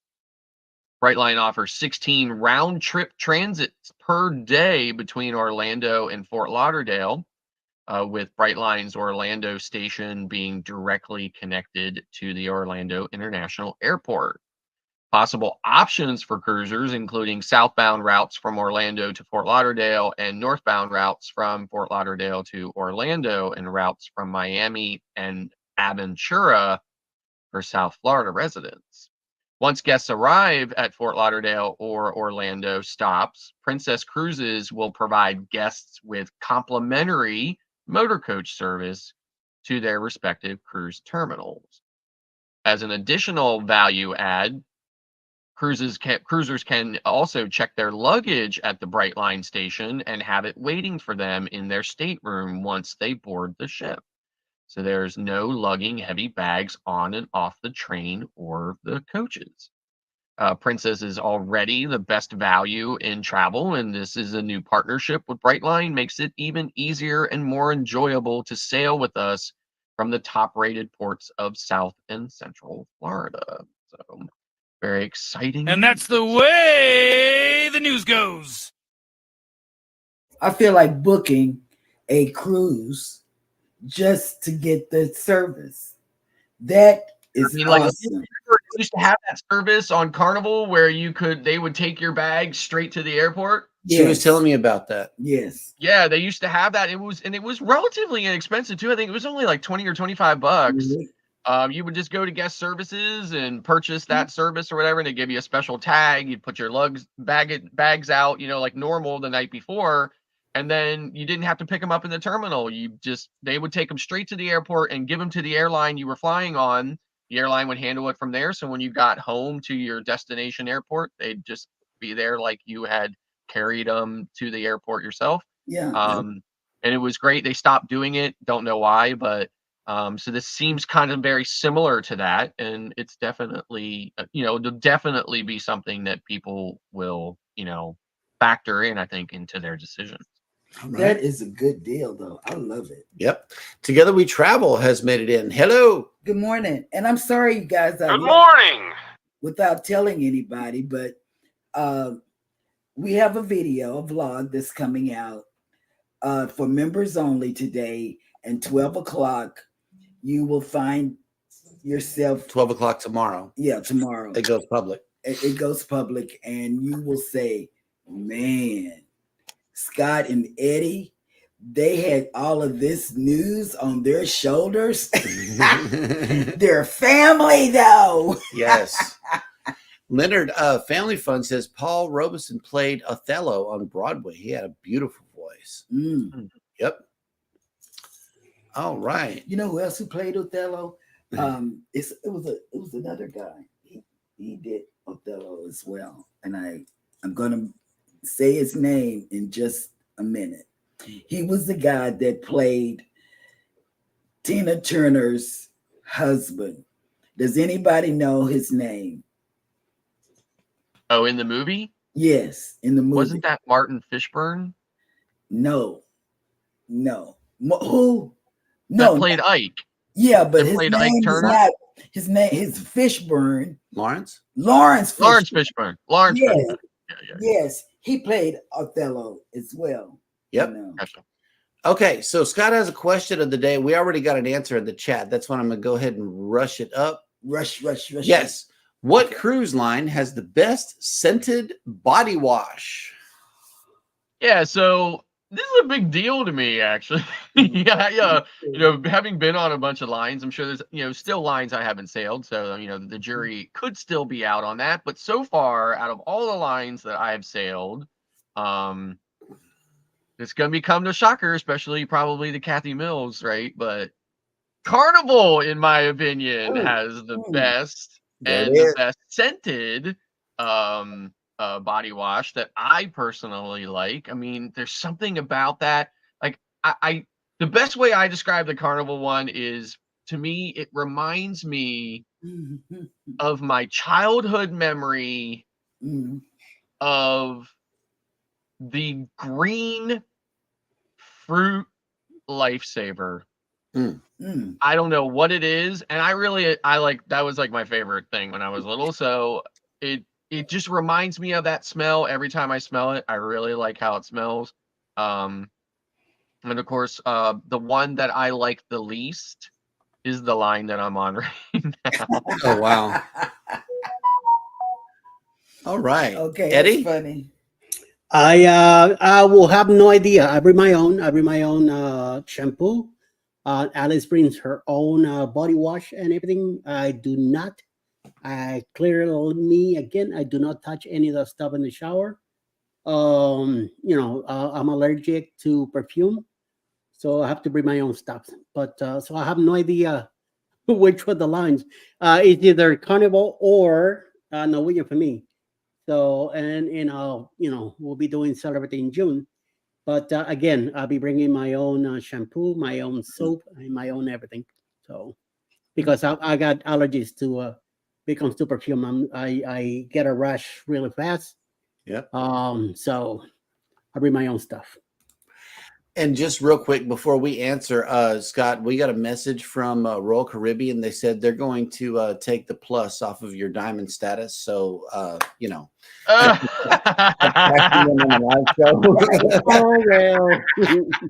Brightline offers 16 round-trip transits per day between Orlando and Fort Lauderdale, with Brightline's Orlando station being directly connected to the Orlando International Airport. Possible options for cruisers, including southbound routes from Orlando to Fort Lauderdale and northbound routes from Fort Lauderdale to Orlando, and routes from Miami and Aventura for South Florida residents. Once guests arrive at Fort Lauderdale or Orlando stops, Princess Cruises will provide guests with complimentary motor coach service to their respective cruise terminals. As an additional value add, cruisers can also check their luggage at the Brightline station and have it waiting for them in their stateroom once they board the ship. So there's no lugging heavy bags on and off the train or the coaches. Princess is already the best value in travel, and this is a new partnership with Brightline, makes it even easier and more enjoyable to sail with us from the top-rated ports of South and Central Florida. So very exciting. And that's the way the news goes. I feel like booking a cruise just to get the service. That I is mean, like, awesome. they used to have that service on Carnival where they would take your bag straight to the airport. She was telling me about that. Yes. Yeah, they used to have that. It was relatively inexpensive too. I think it was only like 20 or 25 bucks. You would just go to guest services and purchase that service or whatever, and they give you a special tag. You'd put your bags out, like normal the night before, and then you didn't have to pick them up in the terminal. They would take them straight to the airport and give them to the airline you were flying on. The airline would handle it from there. So when you got home to your destination airport, they'd just be there like you had carried them to the airport yourself. Yeah. And it was great. They stopped doing it. Don't know why, but so this seems kind of very similar to that, and it's definitely, there'll definitely be something that people will, factor in, I think, into their decisions. Right. That is a good deal, though. I love it. Yep. Together We Travel has made it in. Hello. Good morning. And I'm sorry, you guys. Good morning. Without telling anybody, but we have a vlog that's coming out for members only today, and 12 o'clock. You will find yourself 12 o'clock tomorrow. Yeah, tomorrow. It goes public. It goes public, and you will say, man, Scott and Eddie, they had all of this news on their shoulders. They're family, though. Yes. Leonard Family Fun says Paul Robeson played Othello on Broadway. He had a beautiful voice. Yep. All right. You know who else who played Othello? It was another guy. He did Othello as well, and I'm gonna say his name in just a minute. He was the guy that played Tina Turner's husband. Does anybody know his name? Oh, in the movie? Yes, in the movie. Wasn't that Martin Fishburne? No. Who? No, that played Ike. Yeah, but that his played name Ike Turner? is not his name. His Fishburne. Lawrence Fishburne. Lawrence yes. Fishburne. Yeah. Yes, he played Othello as well. Yep. Gotcha. Okay, so Scott has a question of the day. We already got an answer in the chat. That's why I'm going to go ahead and rush it up. Rush. Yes. What cruise line has the best scented body wash? Yeah, so this is a big deal to me, actually. Yeah. Having been on a bunch of lines, I'm sure there's, still lines I haven't sailed. So, the jury could still be out on that. But so far, out of all the lines that I have sailed, it's going to become no shocker, especially probably the Kathy Mills, right? But Carnival, in my opinion, has the best and the best scented body wash that I personally like. I mean, there's something about that. Like the best way I describe the Carnival one is, to me, it reminds me of my childhood memory of the green fruit lifesaver. I don't know what it is, and I like that was like my favorite thing when I was little. So it just reminds me of that smell every time I smell it. I really like how it smells. And of course, the one that I like the least is the line that I'm on right now. Oh wow! All right, okay, Eddie. That's funny. I will have no idea. I bring my own shampoo. Alice brings her own body wash and everything. I do not. I do not touch any of the stuff in the shower. I'm allergic to perfume, so I have to bring my own stuff. But so I have no idea which were the lines. It's either Carnival or Norwegian for me. So, and we'll be doing Celebrity in June. But again, I'll be bringing my own shampoo, my own soap, and my own everything. So, because I got allergies to when it comes to perfume, I get a rash really fast. Yeah. So I bring my own stuff. And just real quick before we answer, Scott, we got a message from Royal Caribbean. They said they're going to take the plus off of your diamond status. So, you know. Oh, well.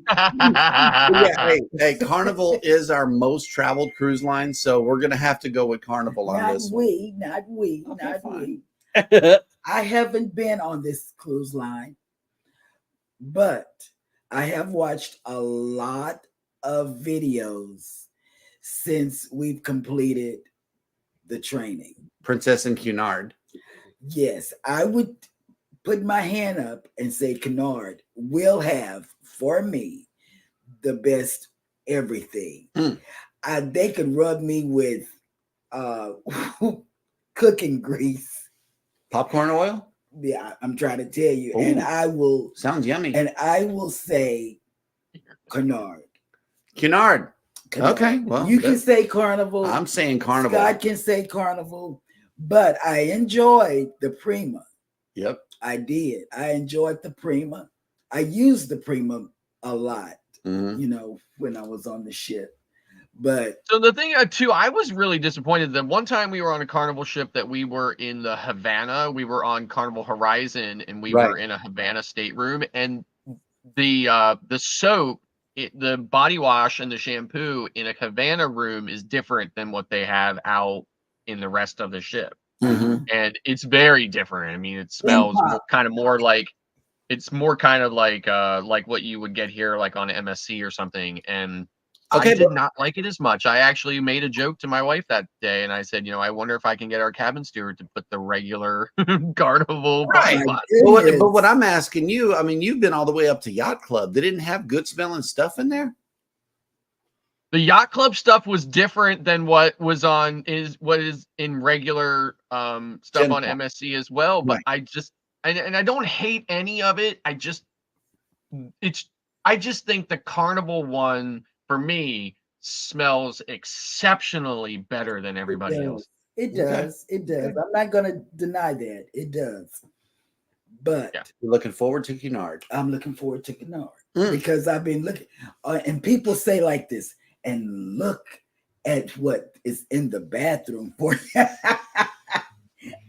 Yeah, hey, Carnival is our most traveled cruise line, so we're gonna have to go with Carnival on this one. Not we. fine. I haven't been on this cruise line, but I have watched a lot of videos since we've completed the training. Princess and Cunard. Yes, I would put my hand up and say Cunard will have for me the best everything. They could rub me with cooking grease, Popcorn oil. Yeah, I'm trying to tell you. Ooh, and I will sounds yummy. And I will say Cunard. Cunard. Okay, well, you can say Carnival. I'm saying Carnival. Scott can say Carnival, but I enjoyed the Prima. Yep, I did. I enjoyed the Prima. I used the Prima a lot, you know, when I was on the ship. But so the thing too, I was really disappointed that one time we were on a Carnival ship that we were in the Havana. We were on Carnival Horizon, and we were in a Havana stateroom, and the soap, the body wash and the shampoo in a Havana room is different than what they have out in the rest of the ship. And it's very different. I mean, it smells kind of more like, it's more kind of like what you would get here, like on MSC or something. And I did not like it as much. I actually made a joke to my wife that day, and I said, you know, I wonder if I can get our cabin steward to put the regular Carnival body wash. But what I'm asking you, I mean, you've been all the way up to Yacht Club. They didn't have good smelling stuff in there. The Yacht Club stuff was different than what was on what is in regular stuff on MSC as well. But I just and I don't hate any of it. I just think the Carnival one for me smells exceptionally better than everybody else. It does. It does. I'm not going to deny that. It does. But you're looking forward to Cunard. I'm looking forward to Cunard because I've been looking, and people say like this, and look at what is in the bathroom for you.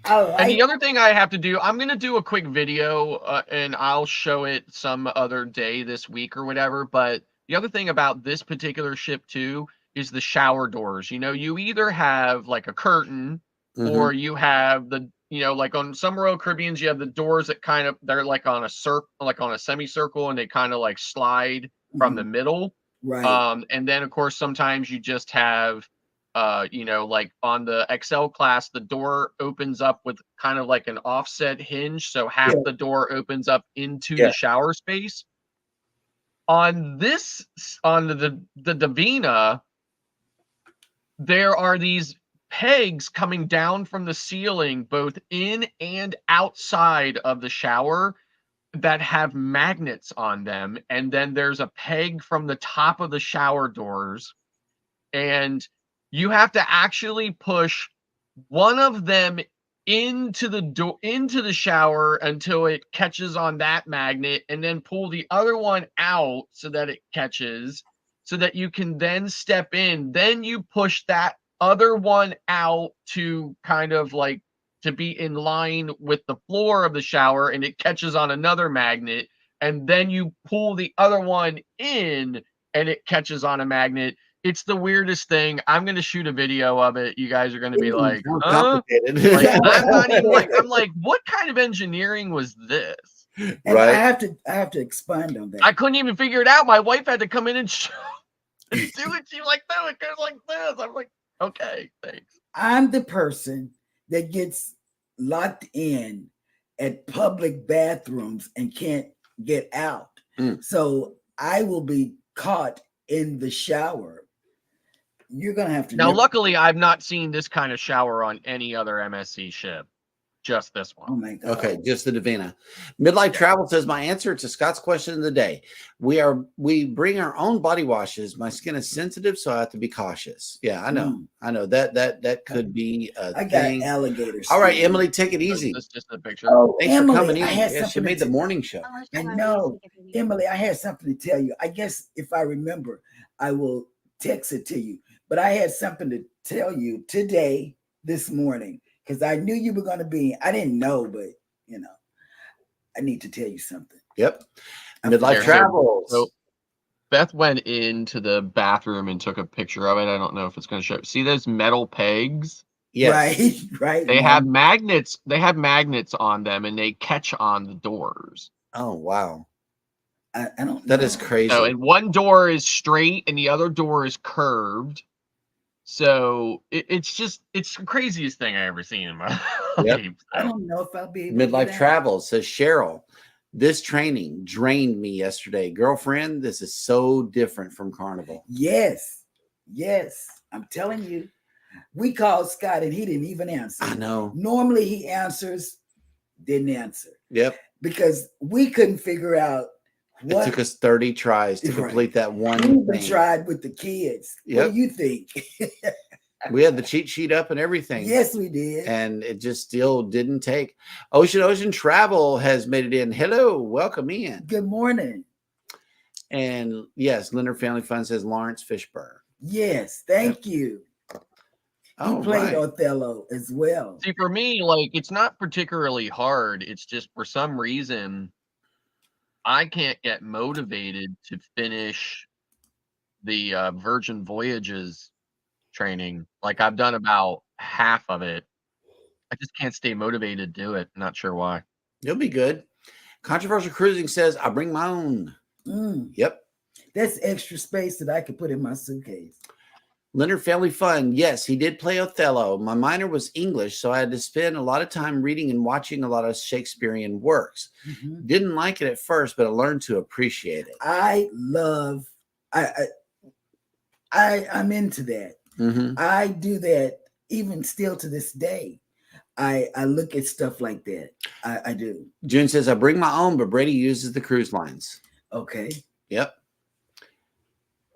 And the other thing I have to do, I'm going to do a quick video and I'll show it some other day this week or whatever. But the other thing about this particular ship too is the shower doors. You know, you either have like a curtain or you have the, you know, like on some Royal Caribbeans, you have the doors that kind of, they're like on a circle, like on a semicircle, and they kind of like slide from the middle. Right. And then of course, sometimes you just have, you know, like on the XL class, the door opens up with kind of like an offset hinge. So half the door opens up into the shower space. On this, on the Divina, there are these pegs coming down from the ceiling, both in and outside of the shower, that have magnets on them. And then there's a peg from the top of the shower doors. And you have to actually push one of them into the shower until it catches on that magnet, and then pull the other one out so that it catches, so that you can then step in. Then you push that other one out to kind of like to be in line with the floor of the shower, and it catches on another magnet, and then you pull the other one in and it catches on a magnet. It's the weirdest thing. I'm going to shoot a video of it. You guys are going to be like, complicated. Like, I'm not even like, I'm like, what kind of engineering was this? And I have to expand on that. I couldn't even figure it out. My wife had to come in and show and do it. She like, no, it goes like this. I'm like, okay, thanks. I'm the person that gets locked in at public bathrooms and can't get out. So I will be caught in the shower. You're going to have to. Now, luckily, I've not seen this kind of shower on any other MSC ship. just this Oh one. my God. Okay, just the Divina. Midlife Travel says my answer to Scott's question of the day. We bring our own body washes. My skin is sensitive, so I have to be cautious. Yeah, I know. I know that could be a I got thing. alligator All right, skin. Emily, take it easy. This is just a picture. Oh, Thanks Emily, for coming in. I had Yeah, she something made to the morning show. I know, Emily, I had something to tell you. I guess if I remember, I will text it to you. But I had something to tell you today, this morning, because I knew you were going to be. I didn't know, but you know, I need to tell you something. Yep. I Midlife forgot. Travels. So Beth went into the bathroom and took a picture of it. I don't know if it's going to show. See those metal pegs? Yes. Right. They have magnets. They have magnets on them, and they catch on the doors. Oh, wow. I don't know. That is crazy. So, and one door is straight, and the other door is curved. So it's the craziest thing I ever seen in my life. I don't know if I'll be able to Midlife do that. Travels says Cheryl, this training drained me yesterday. Girlfriend, this is so different from Carnival. Yes. I'm telling you. We called Scott and he didn't even answer. I know. Normally he answers, didn't answer. Yep. Because we couldn't figure out what. It took us 30 tries to complete that one We even thing. tried with the kids. Yep. What do you think? We had the cheat sheet up and everything. Yes, we did. And it just still didn't take. Ocean Travel has made it in. Hello, welcome in. Good morning. And yes, Leonard Family Fun says Lawrence Fishburne. Yes, thank you. He played Othello as well. See, for me, like, it's not particularly hard. It's just for some reason I can't get motivated to finish the Virgin Voyages training. Like, I've done about half of it. I just can't stay motivated to do it. Not sure why. You'll be good. Controversial Cruising says, I bring my own. Yep. That's extra space that I could put in my suitcase. Leonard Family Fun. Yes, he did play Othello. My minor was English, so I had to spend a lot of time reading and watching a lot of Shakespearean works. Didn't like it at first, but I learned to appreciate it. I'm into that. I do that even still to this day. I look at stuff like that. I do. June says, I bring my own, but Brady uses the cruise lines. Okay. Yep.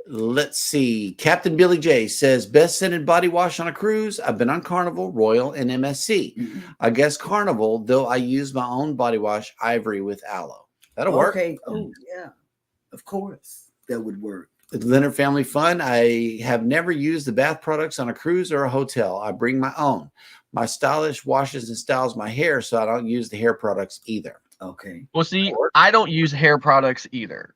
Let's see. Captain Billy J says, best scented body wash on a cruise. I've been on Carnival, Royal, and MSC. I guess Carnival, though I use my own body wash, Ivory with aloe. That'll work. Okay. Oh, yeah. Of course. That would work. Leonard Family Fun. I have never used the bath products on a cruise or a hotel. I bring my own. My stylish washes and styles my hair, so I don't use the hair products either. Okay. Well, see, I don't use hair products either.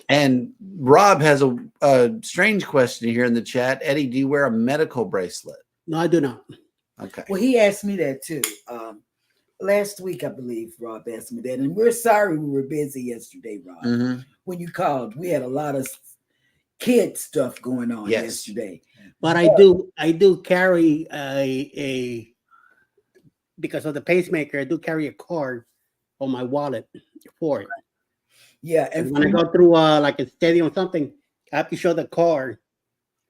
And Rob has a strange question here in the chat. Eddie, do you wear a medical bracelet? No, I do not. Okay. Well, he asked me that too. Last week, I believe Rob asked me that. And we're sorry we were busy yesterday, Rob. When you called, we had a lot of kid stuff going on yesterday. But I do carry a because of the pacemaker, I do carry a card on my wallet for it. Yeah, and when I go through like a stadium or something, I have to show the card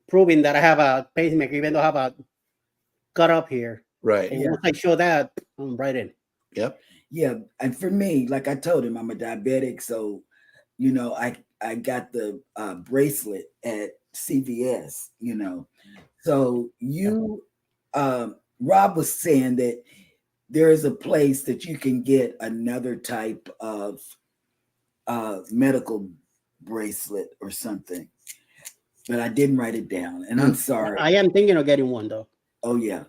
proving that I have a pacemaker, even though I have a cut up here. Right. And once I show that, I'm right in. Yep. Yeah, and for me, like I told him, I'm a diabetic, so you know, I got the bracelet at CVS. You know, so you, Rob was saying that there is a place that you can get another type of medical bracelet or something, but I didn't write it down, and I'm sorry. I am thinking of getting one though. Oh yeah.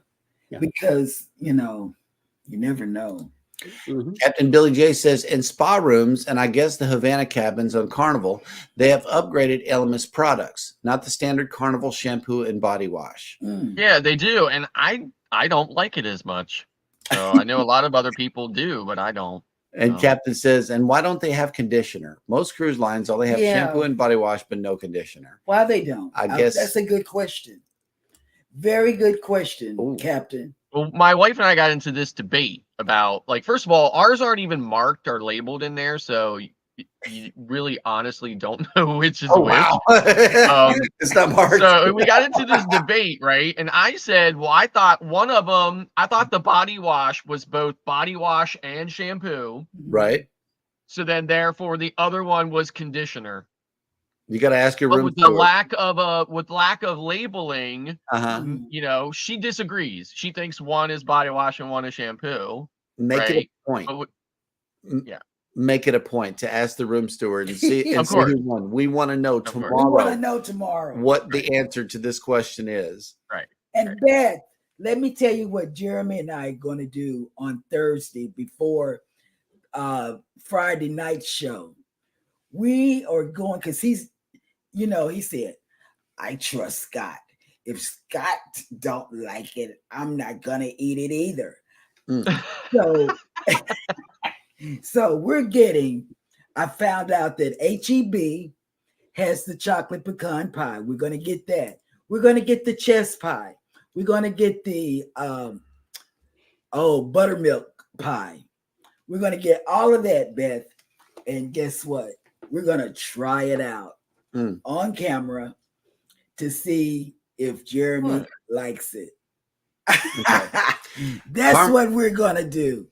Because you know, you never know. Captain Billy J says, in spa rooms, and I guess the Havana cabins on Carnival, they have upgraded Elemis products, not the standard Carnival shampoo and body wash. Yeah, they do, and I don't like it as much. So I know a lot of other people do, but I don't. And Captain says, and why don't they have conditioner? Most cruise lines, all they have shampoo and body wash, but no conditioner. Why they don't? I guess that's a good question. Very good question, Captain. Well, my wife and I got into this debate about, like, first of all, ours aren't even marked or labeled in there, so you really honestly don't know which is Oh, which. wow. It's not hard. So we got into this debate, right? And I said, well, I thought the body wash was both body wash and shampoo. Right. So then therefore the other one was conditioner. You got to ask your But room with the steward. lack of labeling, Uh-huh. she disagrees. She thinks one is body wash and one is shampoo. Make it right? a point. Yeah. Make it a point to ask the room steward and see, Of course. who won. We want to know Of course. We tomorrow want to know tomorrow what the answer to this question is. Right. And Beth, let me tell you what Jeremy and I are going to do on Thursday before Friday night show. We are going, because he's, he said, I trust Scott. If Scott don't like it, I'm not going to eat it either. So we're I found out that HEB has the chocolate pecan pie. We're going to get that. We're going to get the chess pie. We're going to get the buttermilk pie. We're going to get all of that, Beth. And guess what? We're going to try it out on camera to see if Jeremy likes it. That's what we're going to do.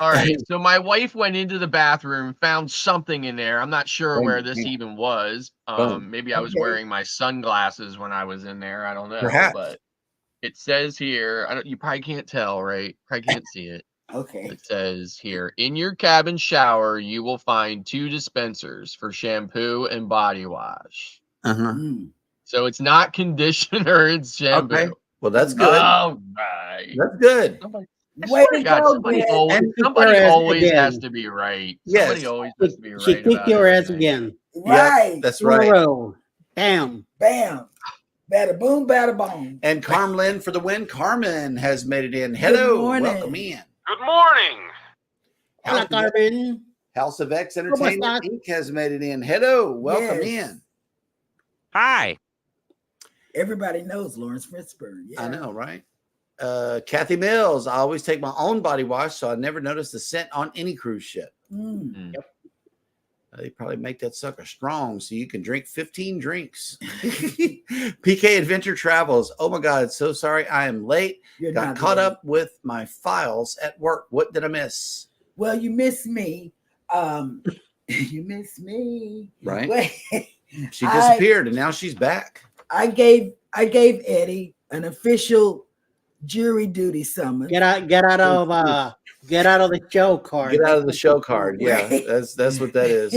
All right. So my wife went into the bathroom, found something in there. I'm not sure where this even was. Maybe I was wearing my sunglasses when I was in there. I don't know. Perhaps. But it says here, you probably can't tell, right? Probably can't see it. Okay. It says here, in your cabin shower, you will find 2 dispensers for shampoo and body wash. So it's not conditioner, it's shampoo. Okay. Well, that's good. All right. That's good. Somebody always has to be right. Yes. Somebody always has to be right. She kicked your ass again. Right. Yep, that's right. Bam. Bam. Bada boom, bada boom. And Carmen for the win. Carmen has made it in. Hello. Welcome in. Good morning. Hello, Carmen. House of X Entertainment Inc. has made it in. Hello. Welcome in. Hi. Everybody knows Lawrence Fitchburg. Yeah. I know, right? Kathy Mills. I always take my own body wash, so I never notice the scent on any cruise ship. Yep. They probably make that sucker strong so you can drink 15 drinks. PK Adventure Travels. Oh my God, so sorry I am late. Got caught up with my files at work. What did I miss? Well, you missed me. You missed me. Right. Wait. She disappeared and now she's back. I gave Eddie an official jury duty summons. Get out of the show card. Get out of the show card. Yeah, Right. that's what that is.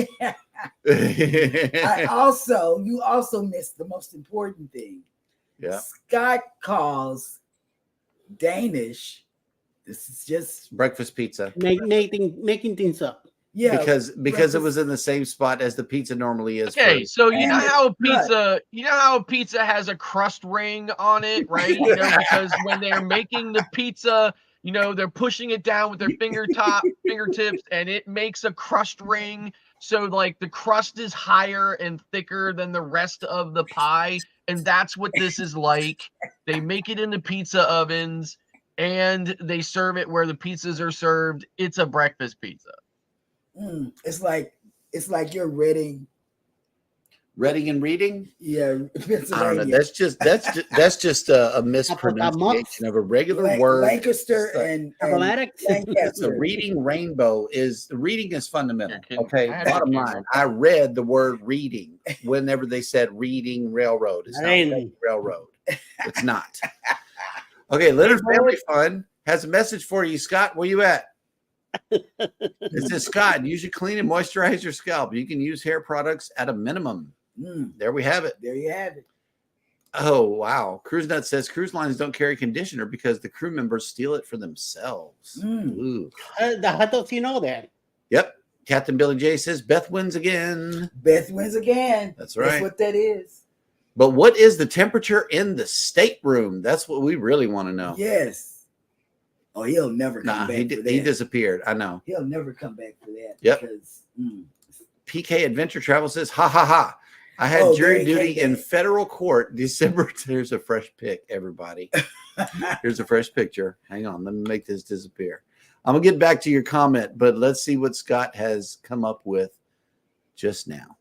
You also missed the most important thing. Yeah. Scott calls Danish. This is just breakfast pizza. Making things up. Yeah, because it was in the same spot as the pizza normally is. Okay, so you know how a pizza has a crust ring on it, right? Because when they're making the pizza, they're pushing it down with their fingertips, and it makes a crust ring. So like the crust is higher and thicker than the rest of the pie, and that's what this is like. They make it in the pizza ovens, and they serve it where the pizzas are served. It's a breakfast pizza. It's like you're Reading and Reading. Yeah, I don't know. That's just a mispronunciation of a regular word. Lancaster and It's a reading rainbow. Reading is fundamental. Okay, bottom line. I read the word reading whenever they said reading railroad. It's not reading railroad. It's not. Okay, Leonard Family Fun has a message for you, Scott. Where you at? It says, Scott, use your clean and moisturize your scalp. You can use hair products at a minimum. There we have it. There you have it. Oh, wow. Cruise Nut says cruise lines don't carry conditioner because the crew members steal it for themselves. Ooh. How does he know that? Yep. Captain Billy J says Beth wins again. Beth wins again. That's right. That's what that is. But what is the temperature in the stateroom? That's what we really want to know. Yes. Oh, he'll never come back for that. He disappeared. I know. He'll never come back for that. Yep. Because, PK Adventure Travel says, ha, ha, ha. I had jury duty in federal court December. Here's a fresh pic, everybody. Here's a fresh picture. Hang on. Let me make this disappear. I'm gonna get back to your comment, but let's see what Scott has come up with just now.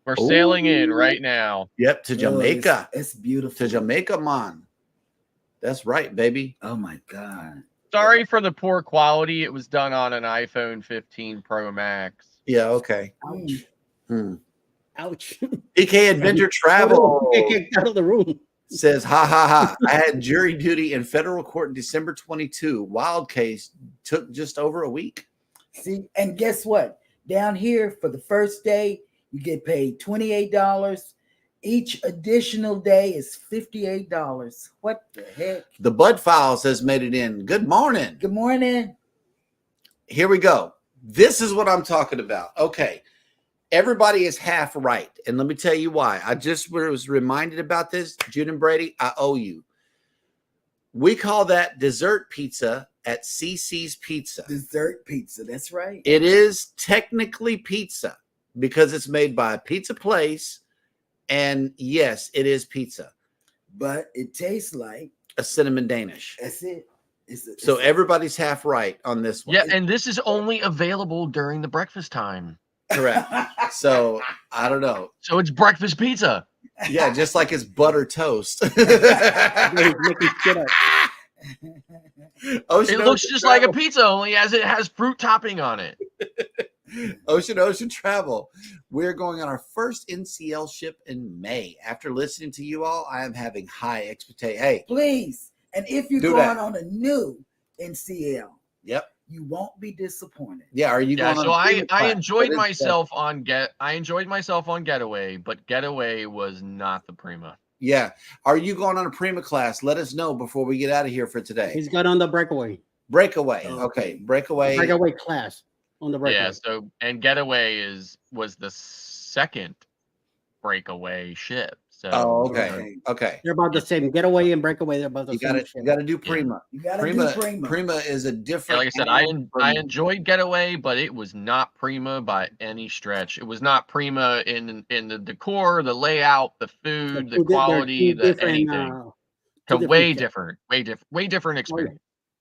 We're sailing in right now. Yep, to Jamaica. It's beautiful. To Jamaica, man. That's right, baby. Oh my God. Sorry for the poor quality. It was done on an iPhone 15 Pro Max. Yeah, okay. Ouch. Ouch. PK Adventure Travel Get kicked out of the room. says, ha ha ha. I had jury duty in federal court in December 22. Wild case took just over a week. See, and guess what? Down here for the first day, you get paid $28. Each additional day is $58. What the heck? The Bud Files has made it in. Good morning. Good morning. Here we go. This is what I'm talking about. Okay. Everybody is half right. And let me tell you why. I just was reminded about this. Jude and Brady, I owe you. We call that dessert pizza at CC's Pizza. Dessert pizza. That's right. It is technically pizza because it's made by a pizza place. And yes, it is pizza. But it tastes like a cinnamon Danish. That's it. So everybody's half right on this one. Yeah, and this is only available during the breakfast time. Correct. So I don't know. So it's breakfast pizza. Yeah, just like it's butter toast. It looks just like a pizza, only as it has fruit topping on it. Ocean Travel. We're going on our first NCL ship in May. After listening to you all, I am having high expectations. Hey, please. And if you're going on a new NCL, yep, you won't be disappointed. Yeah, are you going so on I enjoyed myself on Getaway, but Getaway was not the Prima. Yeah. Are you going on a Prima class? Let us know before we get out of here for today. He's got on the Breakaway. Breakaway. Okay. Breakaway. Breakaway class on the Breakaway. Yeah, so and Getaway was the second breakaway ship. So okay. They're about the same. Getaway and Breakaway, they're about the same. You got to do Prima. You got to do Prima. Prima is a different. Like I said, I enjoyed Getaway, but it was not Prima by any stretch. It was not Prima in the decor, the layout, the food, the quality, anything. Way different experience.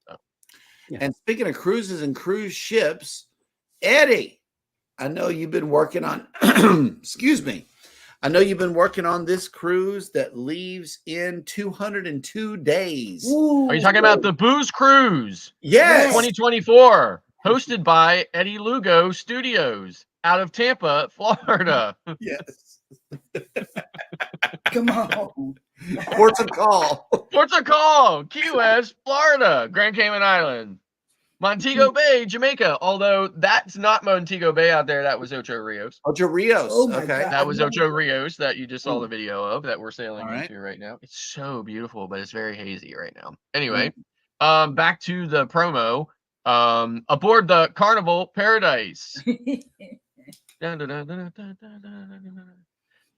Oh, yeah. And speaking of cruises and cruise ships, Eddie, I know you've been working on. Excuse me. I know you've been working on this cruise that leaves in 202 days. Ooh. Are you talking about the Booze Cruise? Yes. 2024, hosted by Eddie Lugo Studios out of Tampa, Florida. Yes. Come on. Ports of Call. Ports of Call, Key West, Florida, Grand Cayman Island. Montego Bay, Jamaica. Although that's not Montego Bay out there. That was Ocho Rios. Ocho Rios. Oh okay. God. That was Ocho Rios that you just saw the video of that we're sailing into right now. It's so beautiful, but it's very hazy right now. Anyway, back to the promo. Aboard the Carnival Paradise.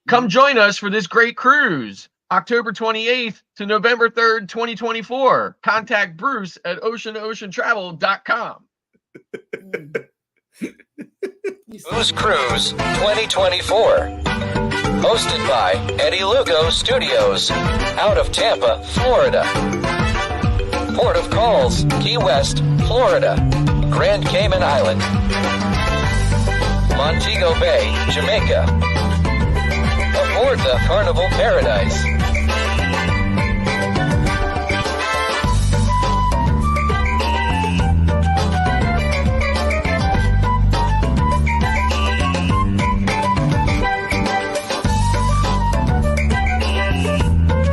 Come join us for this great cruise. October 28th to November 3rd, 2024. Contact Bruce at oceanoceantravel.com. Booze Cruise 2024. Hosted by Eddie Lugo Studios. Out of Tampa, Florida. Port of Calls, Key West, Florida. Grand Cayman Island. Montego Bay, Jamaica. Aboard the Carnival Paradise.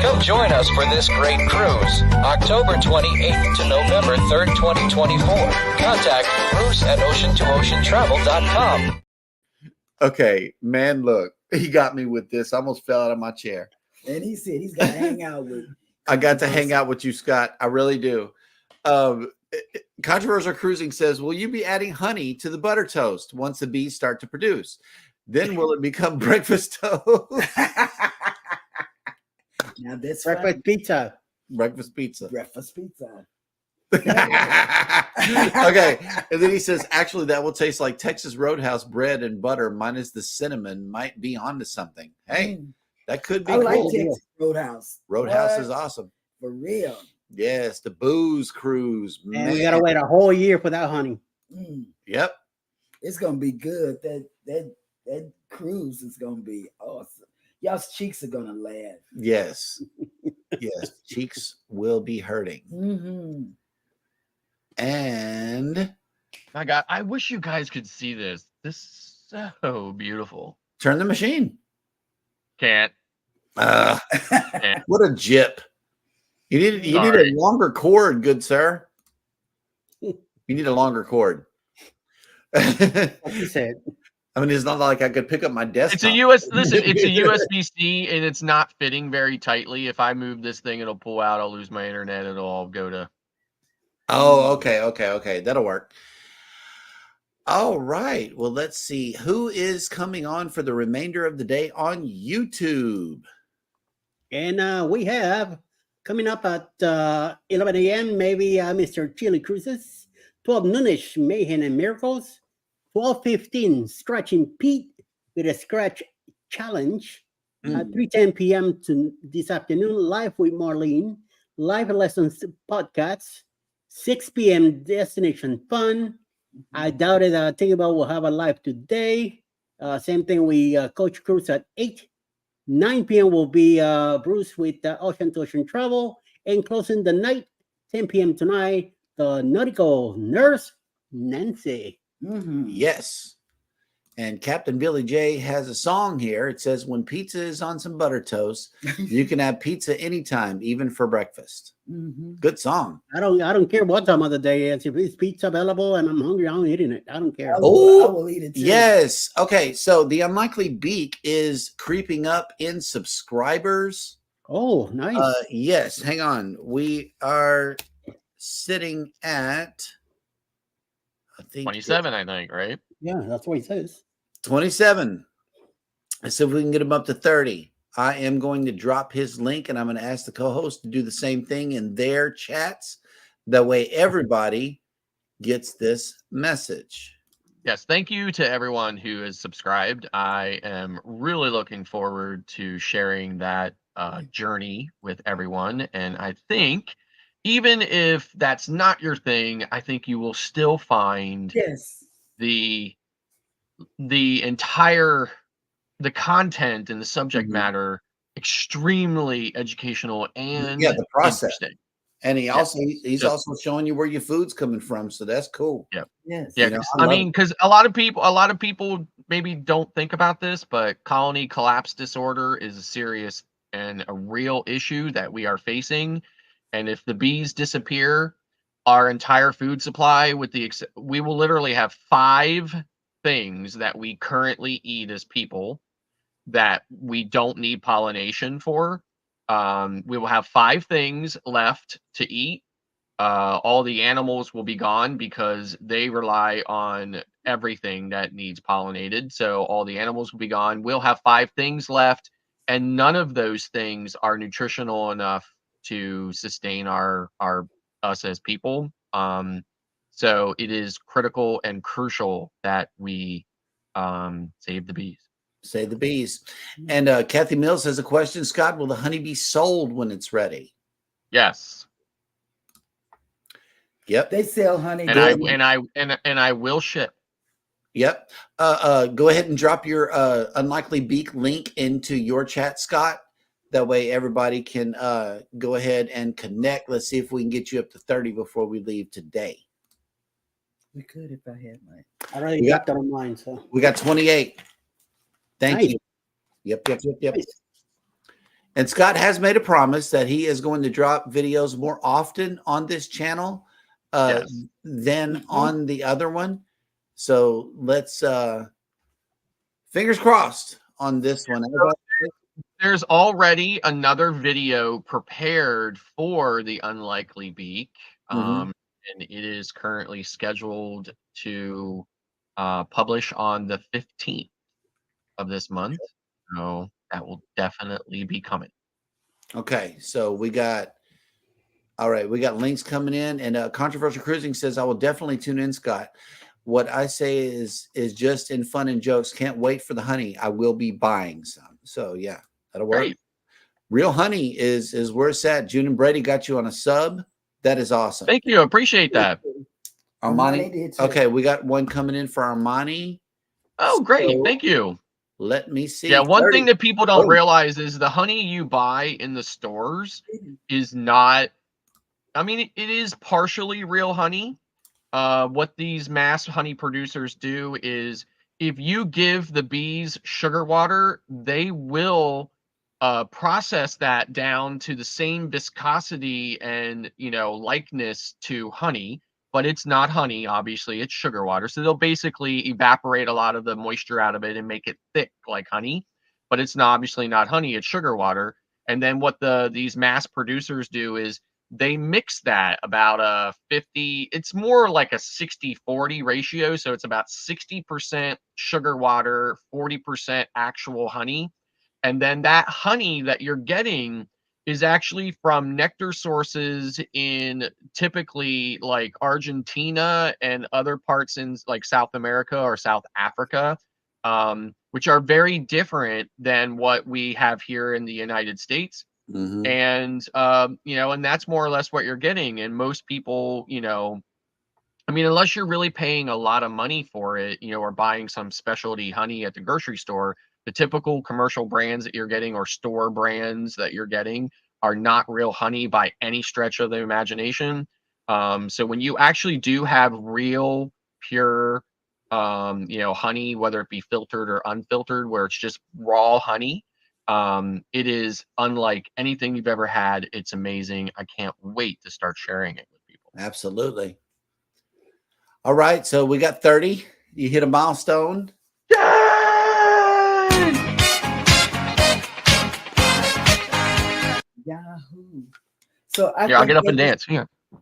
Come join us for this great cruise, October 28th to November 3rd, 2024. Contact Bruce at ocean2oceantravel.com. Okay, man, look, he got me with this. I almost fell out of my chair. And he said he's got to hang out with. I got to hang out with you, Scott. I really do. Controversial Cruising says, will you be adding honey to the butter toast once the bees start to produce? Then will it become breakfast toast? Now that's breakfast pizza. Breakfast pizza. Breakfast pizza. Okay. And then he says, actually, that will taste like Texas Roadhouse bread and butter minus the cinnamon. Might be onto something. Hey, that could be I like cool. Texas Roadhouse. Roadhouse is awesome. For real. Yes, the booze cruise. And Man. we gotta wait a whole year for that, honey. Yep. It's gonna be good. That cruise is gonna be awesome. Y'all's cheeks are gonna laugh. Yes. Yes. Cheeks will be hurting. And I wish you guys could see this. This is so beautiful. turn the machine. Can't. What a jip. You need a longer cord, good sir. You need a longer cord. Like you said. I mean, it's not like I could pick up my desktop. It's a USB-C and it's not fitting very tightly. If I move this thing, it'll pull out. I'll lose my internet. It'll all go to. Oh, okay. That'll work. All right. Well, let's see who is coming on for the remainder of the day on YouTube. And we have coming up at 11 a.m. maybe Mr. Chili Cruises, 12 noonish Mayhem and Miracles, 12:15 Scratching Pete with a scratch challenge, 3:10 p.m. to this afternoon live with Marlene, live lessons podcasts, 6 p.m. Destination Fun. I doubt it. Think about we'll have a live today. Same thing. We Coach Cruise at 8. 9 p.m. will be Bruce with Ocean to Ocean Travel. And closing the night, 10 p.m. tonight, the nautical nurse, Nancy. Yes. And Captain Billy J has a song here. It says, when pizza is on some butter toast, you can have pizza anytime, even for breakfast. Good song. I don't care what time of the day it is. If it's pizza available and I'm hungry, I'm eating it. I don't care. I will eat it too. Yes. Okay. So the Unlikely Beak is creeping up in subscribers. Oh, nice. Yes. Hang on. We are sitting at, I think 27, I think, right? Yeah, that's what he says. 27. Let's see if we can get him up to 30. I am going to drop his link and I'm going to ask the co-host to do the same thing in their chats. That way everybody gets this message. Yes, thank you to everyone who is subscribed. I am really looking forward to sharing that journey with everyone. And I think even if that's not your thing, I think you will still find the content and the subject matter extremely educational and the process. interesting. And he's also showing you where your food's coming from, so that's cool. Yep. Yes. Yeah, I mean, because a lot of people maybe don't think about this, but colony collapse disorder is a serious and a real issue that we are facing. And if the bees disappear, our entire food supply, we will literally have 5 things that we currently eat as people that we don't need pollination for. We will have 5 things left to eat. All the animals will be gone because they rely on everything that needs pollinated. So all the animals will be gone. We'll have 5 things left, and none of those things are nutritional enough to sustain us as people. So it is critical and crucial that we save the bees. Save the bees. And Kathy Mills has a question. Scott, will the honey be sold when it's ready? Yes. Yep. They sell honey. And I will ship. Yep. Go ahead and drop your Unlikely Beak link into your chat, Scott. That way everybody can go ahead and connect. Let's see if we can get you up to 30 before we leave today. We could if I had mine. I already got that on mine. So we got 28. Thank Nice. you. Yep. And Scott has made a promise that he is going to drop videos more often on this channel than on the other one. So let's fingers crossed on this one. There's already another video prepared for the Unlikely Beak. And it is currently scheduled to publish on the 15th of this month. So that will definitely be coming. Okay. So we got links coming in, and Controversial Cruising says, I will definitely tune in, Scott. What I say is just in fun and jokes. Can't wait for the honey. I will be buying some. So yeah, that'll work. Great. Real honey is where it's at. June and Brady got you on a sub. That is awesome. Thank you. Appreciate that. Armani did too. Okay, we got one coming in for Armani. Oh, great. So, Thank you. let me see. Yeah, one 30. thing that people don't Oh. realize is the honey you buy in the stores is not, I mean, it is partially real honey. What these mass honey producers do is if you give the bees sugar water, they will process that down to the same viscosity and, likeness to honey, but it's not honey, obviously, it's sugar water. So they'll basically evaporate a lot of the moisture out of it and make it thick like honey, but it's obviously not honey, it's sugar water. And then what these mass producers do is they mix that about a 50, it's more like a 60-40 ratio. So it's about 60% sugar water, 40% actual honey. And then that honey that you're getting is actually from nectar sources in typically like Argentina and other parts in like South America or South Africa, which are very different than what we have here in the United States. Mhm. And, and that's more or less what you're getting. And most people, I mean, unless you're really paying a lot of money for it, or buying some specialty honey at the grocery store, the typical commercial brands that you're getting or store brands that you're getting are not real honey by any stretch of the imagination. So when you actually do have real, pure, honey, whether it be filtered or unfiltered, where it's just raw honey, it is unlike anything you've ever had. It's amazing. I can't wait to start sharing it with people. Absolutely. All right, so we got 30. You hit a milestone. Yahoo! So I'll get up and dance.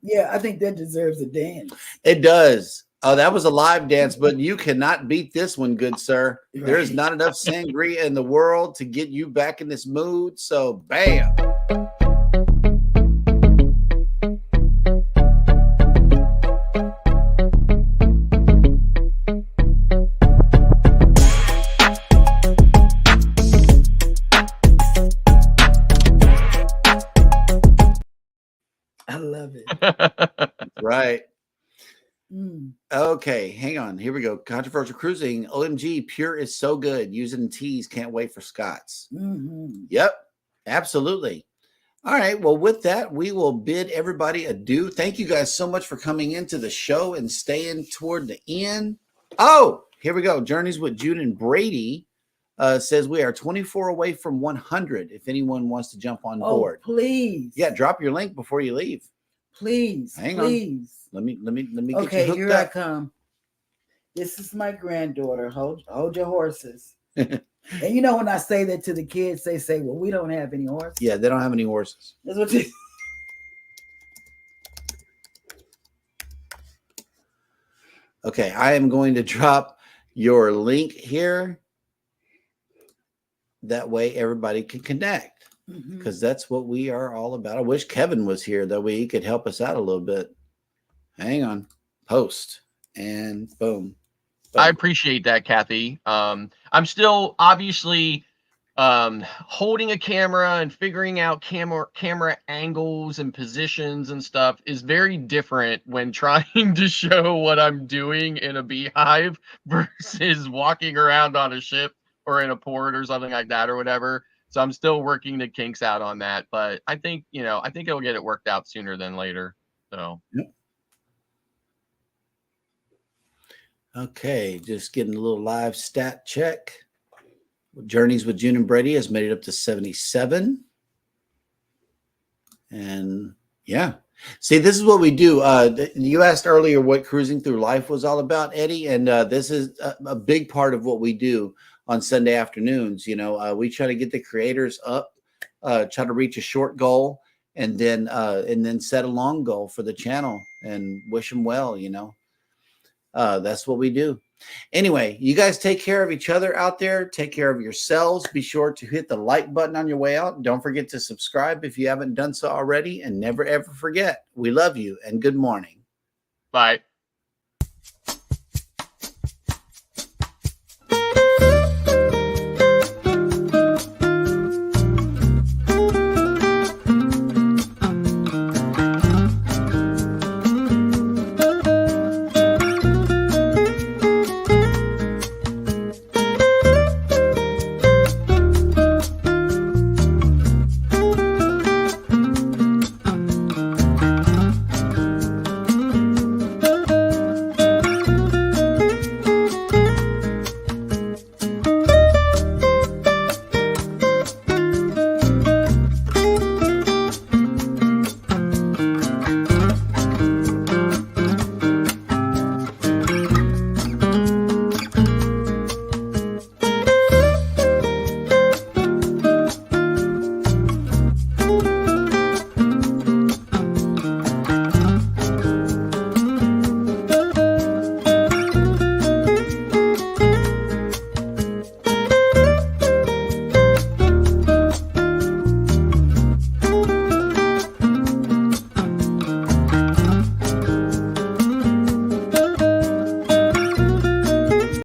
Yeah, I think that deserves a dance. It does. Oh, that was a live dance, but you cannot beat this one, good sir. Right. There is not enough sangria in the world to get you back in this mood. So, bam. I love it. Right. Mm. Okay, hang on. Here we go. Controversial cruising. OMG, pure is so good. Use it in teas. Can't wait for Scott's. Mm-hmm. Yep, absolutely. All right. Well, with that, we will bid everybody adieu. Thank you guys so much for coming into the show and staying toward the end. Oh, here we go. Journeys with June and Brady says we are 24 away from 100. If anyone wants to jump on board, Please. Yeah, drop your link before you leave. Please. Hang on. Please. Let me get Okay, you hooked here up. I come. This is my granddaughter. Hold your horses. And when I say that to the kids, they say, well, we don't have any horses. Yeah, they don't have any horses. That's what they Okay, I am going to drop your link here. That way everybody can connect, because that's what we are all about. I wish Kevin was here. That way he could help us out a little bit. Hang on. Post. And boom. I appreciate that, Kathy. I'm still obviously holding a camera and figuring out camera angles and positions and stuff is very different when trying to show what I'm doing in a beehive versus walking around on a ship or in a port or something like that or whatever. So I'm still working the kinks out on that, but I think it'll get it worked out sooner than later. So. Yep. Okay, just getting a little live stat check. Journeys with June and Brady has made it up to 77. And yeah. See, this is what we do. You asked earlier what cruising through life was all about, Eddie, and this is a big part of what we do on Sunday afternoons. We try to get the creators up, try to reach a short goal, and then set a long goal for the channel and wish them well. That's what we do. Anyway, you guys take care of each other out there. Take care of yourselves. Be sure to hit the like button on your way out. Don't forget to subscribe if you haven't done so already. And never, ever forget, we love you and good morning. Bye.